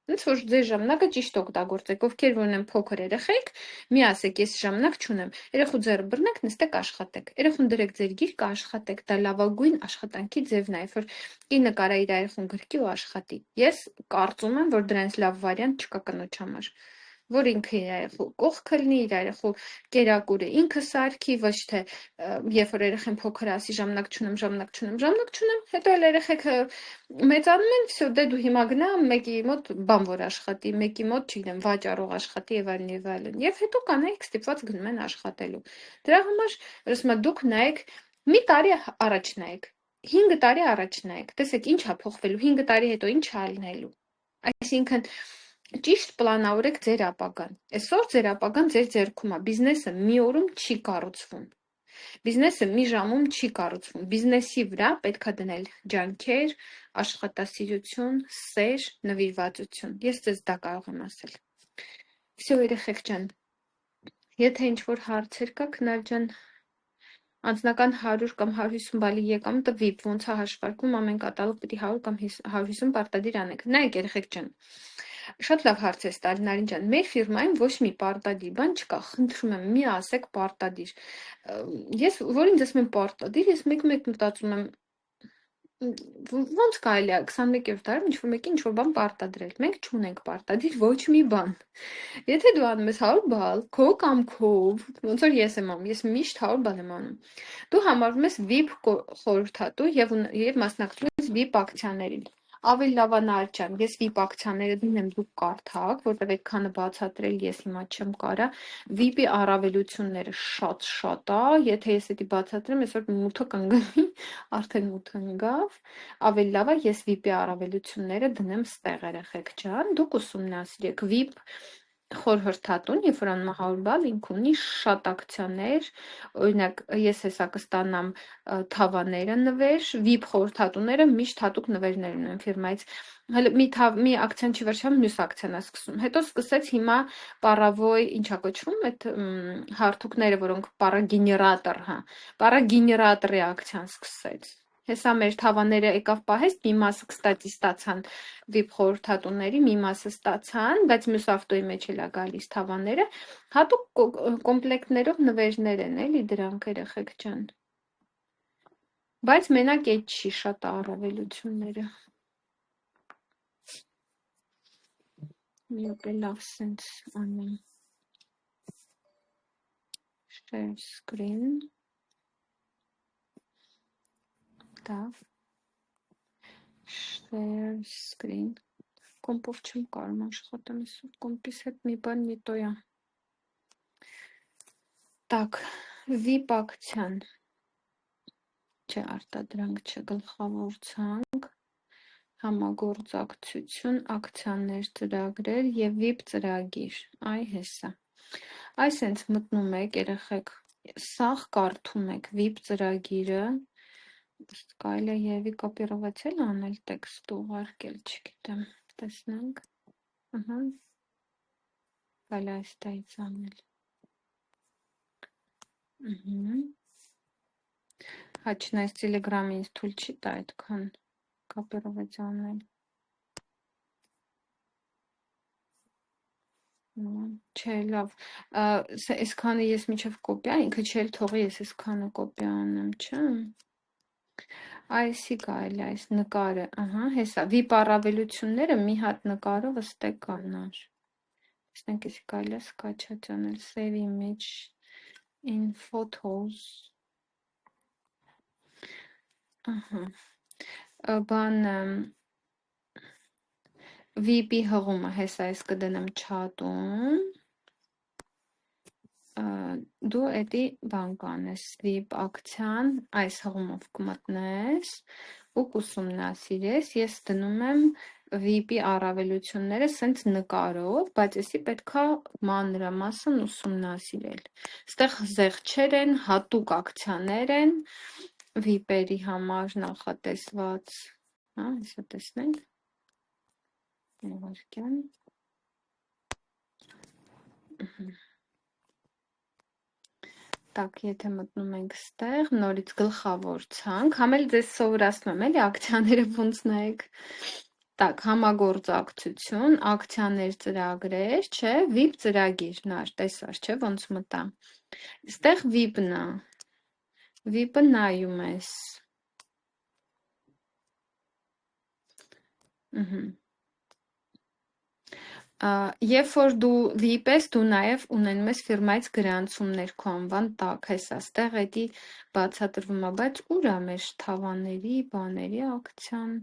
S4: Ոնց որ ձեր ժամանակը ճիշտ օգտագործեք, ովքեր որ ունեն փոքր երեխեք, մի ասեք, ես ժամանակ չունեմ, երեխու ձեռը բռնեք, նստեք աշխատեք, երեխուն դրեք ձեր գիրկը աշխատեք, դա լավագույն աշխատանքի ձևն է, երբ որ կինը կարա իր երեխուն գրկի ու աշխատի։ Ես կարծում եմ, որ դրանից լավ վարիանտ չկա կնոջ համար, որ ինքը իր երեխու կողքը լինի, իր երեխու կերակուրը ինքը սարքի, ոչ թե երբ որ երեխան փոքր ասի ժամանակ չունեմ, հետո էլ երեխեքը մեծանում են, всё, դե դու հիմա գնա մեկի մոտ բանվոր աշխատի, մեկի մոտ, չգիտեմ, վաճառող աշխատի եւ այլն եւ այլն։ Եվ հետո կանայք ստիպված գնում են աշխատելու։ Դրա համար ասում եմ դուք նայեք, մի տարի առաջ նայեք, 5 տարի առաջ նայեք, տեսեք ինչ է փոխվելու, 5 տարի հետո ինչ է լինելու։ Այսինքն ճիշտ պլանավորեք ձեր ապագան։ Այսօր ձեր ապագան ձեր ձեռքում է, բիզնեսը մի օրում չի կառուցվում։ Բիզնեսը մի ժամում չի կառուցվում։ Բիզնեսի վրա պետք է դնել ջանքեր, աշխատասիրություն, սեր, նվիրվածություն։ Ես ձեզ դա կարող եմ ասել։ Всё երեխեք ջան։ Եթե ինչ-որ հարցեր կա, քնար ջան, անձնական 100 կամ 150 բալի եկամուտը VIP ոնց է հաշվարկվում, ամեն կատալոգ պետք է 100 կամ 150 պարտադիր անեք։ Նայեք երեխեք ջան։ Շատ լավ հարց է տալի Նարին ջան։ Մեր ֆիրմայում ոչ մի պարտադիր բան չկա։ Խնդրում եմ, մի ասեք պարտադիր։ Ես որ ինձ ասում եմ պարտադիր, ես մեկ-մեկ մտածում եմ ոնց կարելի է 21-րդ դարում ինչ-որ մեկին ինչ-որ բան պարտադրել։ Մենք չունենք պարտադիր ոչ մի բան։ Եթե դու անում ես 100 բալ, քո կամքով, ոնց որ ես եմ անում, ես միշտ 100 բան եմ անում։ Դու համարվում ես VIP խորհրդատու եւ մասնակցում ես VIP ակցիաներին։ Ավելի լավ է Նար ջան, ես VIP ակցիաները դինեմ դուք կարդաք, որտեղ այդքանը բացատրել ես հիմա չեմ կարա։ VIP-ի առավելությունները շատ է, եթե ես դա բացատրեմ, այսօր մութը կընկնի, արդեն մութը ընկավ։ Ավելի լավ է ես VIP-ի առավելությունները դնեմ ստեղ երեխեք ջան, դուք ուսումնասիրեք VIP խորհրդատուն, երբ որ անում է 100 բալ, ինք ունի շատ ակցիաներ, օրինակ ես հեսա կստանամ թավաները նվեր, VIP խորհրդատուները միշտ հատուկ նվերներ ունեն ֆիրմայից, հələ մի ակցիան չի վերջանում, մյուս ակցիան է սկսում, հետո սկսեց հիմա պարավոյ, ինչա կոչվում, այդ հարթուկները, որոնք պարագեներատոր, հա, պարագեներատորի ակցիան սկսեց, հեսա մեր թավաները եկավ պահեստ, մի մասը կստացի ստացան VIP խորհրդատուների, մի մասը ստացան, բայց մյուս ավտոյի մեջ էլ է գալիս թավաները, հատուկ կոմպլեկտներով նվերներ են էլի դրանք երեխեք ջան, բայց մենակ այդ չի շատ առավելությունները, մի օպե լավ սենց անեմ, share screen, տավ, share screen, կոմպով չեմ կարում աշխատեմ, կոմպիս հետ մի բան մի տոյա, տակ, VIP ակցիան, չէ արտադրանք չէ գլխավոր ցանկ, համագործակցություն, ակցիաներ ծրագրեր և VIP ծրագիր, այ հեսա, այս հենց մտնում եք երեխեք, սաղ կարդում եք VIP ծրագիրը, կարելի է երևի կոպիրովացել անել տեքստ ուղարկել, չգիտեմ, տեսնենք, կարելի է այստեղից անել, հաչնայս տելեգրամի ինձ թույլ չի տա այդքան կոպիրովաց անել, չէ լավ, այսքանը ես միջև կոպիա, ինքը չէ թողի ես այսքանը կոպիա անեմ, չէ, այսի կարելի այս նկարը, հեսա, VIP առավելությունները մի հատ նկարով ըստեղ կանար, տեսնենք եսի կարելի է սկաչած անել, save image in photos, բան VIP-ի հղումը հեսա ես կդնեմ չատում, դու էդի բան կանես, VIP ակցիան, այս հղումով կմտնես ու կուսումնասիրես, ես դնում եմ VIP-ի առավելությունները սենց նկարով, բայց եսի պետքա մանրամասն ուսումնասիրել, ստեղ զեղչեր են, հատուկ ակցիաներ են, VIP-երի համար նախատեսված, հեսա տեսնենք, նվարկյան, տակ, եթե մտնում ենք ստեղ, նորից գլխավոր ցանկ, համ էլ ձեզ սովորացնում եմ էլի ակցիաները ոնց նայեք, տակ, համագործակցություն, ակցիաներ ծրագրեր, չէ, VIP ծրագիր, նար, տեսար, չէ, ոնց մտա, ստեղ VIP-ն է, VIP-ը նայում ես, Երբ որ դու VIP ես, դու նաև ունենում ես ֆիրմայից գրանցումներ քո անվան տակ, հեսա, ստեղ էդի բացատրվում է, բայց ուր է մեր թավաների, բաների ակցիան,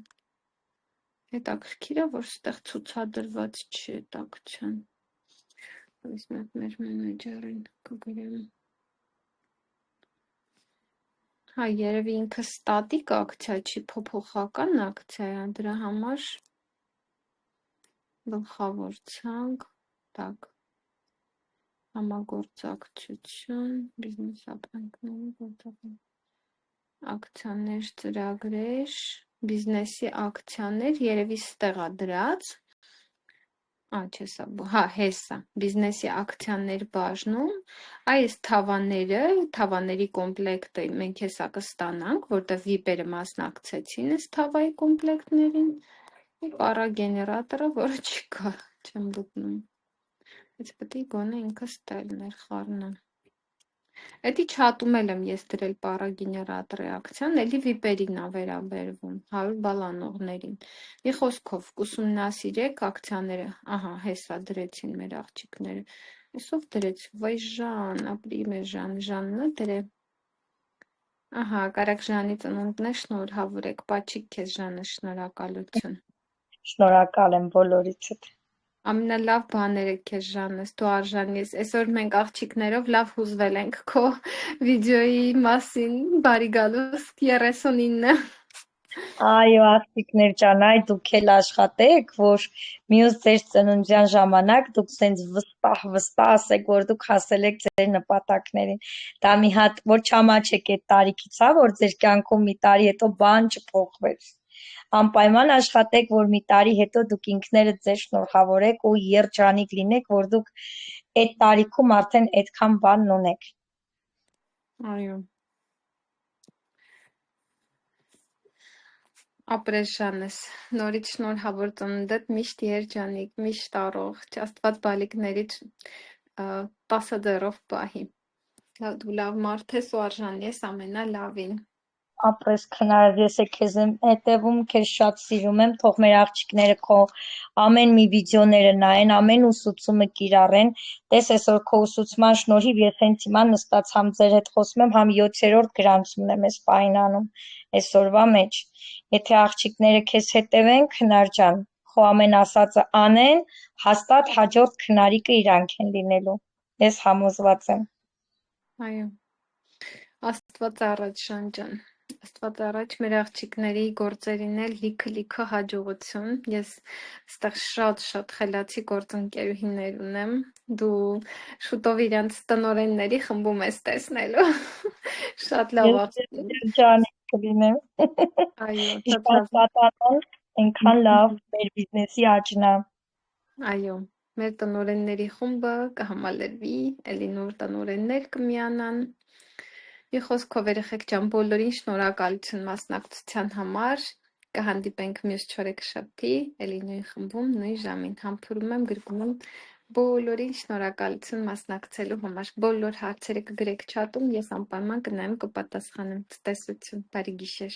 S4: հետաքրքիր է, որ ստեղ ցուցադրված չի այդ ակցիան, այս մեր մենեջերին կգրեմ, հա, երևի ինքը ստատիկ ակցիա չի, փոփոխական ակցիա է, դրա համար գլխավոր ցանկ, տակ, համագործակցություն, բիզնես ապրանքների, ակցիաներ ծրագրեր, բիզնեսի ակցիաներ, երևի ստեղ է դրած, չէ սա, հա, հեսա, բիզնեսի ակցիաներ բաժնում, այս թավաների կոմպլեկտը մենք հեսա կստանանք, որտեղ VIP-երը մասնակցեցին այս թավայի կոմպլեկտներին, պարագեներատորը, որը չկա, չեմ գտնում, բայց պետք է գոնե ինքը ստելներ խառնա, էդի չատում եմ ես դրել պարագեներատորի ակցիան, էլի VIP-երին է վերաբերվում, 100 բալ անողներին, մի խոսքով կուսումնասիրեք ակցիաները, ահա, հեսա դրեցին մեր աղջիկները, այսով դրեց, վայ Ժան, ապրիմ է Ժաննը դրե, ահա, կարակ Ժանի ծնունդն է, շնորհավորեք, պաչիկ քեզ Ժանը, շնորհակալություն,
S5: Շնորհակալ եմ բոլորիցդ։
S4: ամենալավ բաները քեզ Ժանես, դու արժանի ես, այսօր մենք աղջիկներով լավ հուզվել ենք քո վիդեոյի մասին, բարի գալուստ 39,
S5: Այո, աղջիկներ ջան, այ դուք էլ աշխատեք, որ մյուս ձեր ծննդյան ժամանակ դուք սենց վստահ ասեք, որ դուք հասել եք ձեր նպատակներին։ Դա մի հատ, որ չամաչեք այդ տարիքից, հա, որ ձեր կյանքում մի տարի հետո բան չփոխվեր։ Անպայման աշխատեք, որ մի տարի հետո դուք ինքներդ ձեզ շնորհավորեք ու երջանիկ լինեք, որ դուք այդ տարիքում արդեն այդքան բան ունեք։
S4: Այո։ Ապրեշանես, նորից շնորհավոր ծննդդ, միշտ երջանիկ, միշտ առողջ, Աստված բալիկներից 10 ձեռով պահի։ Դու լավ մարդ ես ու արժանի ես ամենալավին։
S5: Ապրես քնարդ, ես է քեզ եմ հետևում, քեզ շատ սիրում եմ, թող մեր աղջիկները քո ամեն մի վիդեոները նայեն, ամեն ուսուցումը կիրառեն։ Տես այսօր քո ուսուցման շնորհիվ ես հենց հիմա նստած համ ձեր հետ խոսում եմ, համ 7-րդ գրանցումն եմ այս պահին անում այսօրվա մեջ։ Եթե աղջիկները քեզ հետևեն, քնար ջան, քո ամեն ասածը անեն, հաստատ հաջորդ քնարիկը իրանք են լինելու։ Ես համոզված եմ։
S4: Այո։ Աստված առաջ Շանջան։ Աստված առաջ մեր աղջիկների գործերին էլ լիքը հաջողություն։ Ես այստեղ շատ խելացի գործընկերուհիներ ունեմ։ Դու շուտով իրանց տնօրենների խմբում ես տեսնելու։ Շատ լավ
S5: Ես
S4: աղջիկ։
S5: ջանիկ կլինեմ։
S4: Այո,
S5: Ինչքան պատանան, այնքան լավ մեր բիզնեսի աճն է։
S4: Այո, մեր տնօրենների խումբը կհամալրվի, էլի նոր տնօրեններ կմիանան։ Մի խոսքով երեխեք ջան, բոլորին շնորհակալություն մասնակցության համար։ Կհանդիպենք մյուս չորեքշաբթի, էլի նույն խմբում, նույն ժամին։ Համբուրում եմ, գրկում եմ բոլորին շնորհակալություն մասնակցելու համար։ Բոլոր հարցերը կգրեք չաթում, ես անպայման կնայեմ, կպատասխանեմ։ Ցտեսություն, բարի գիշեր։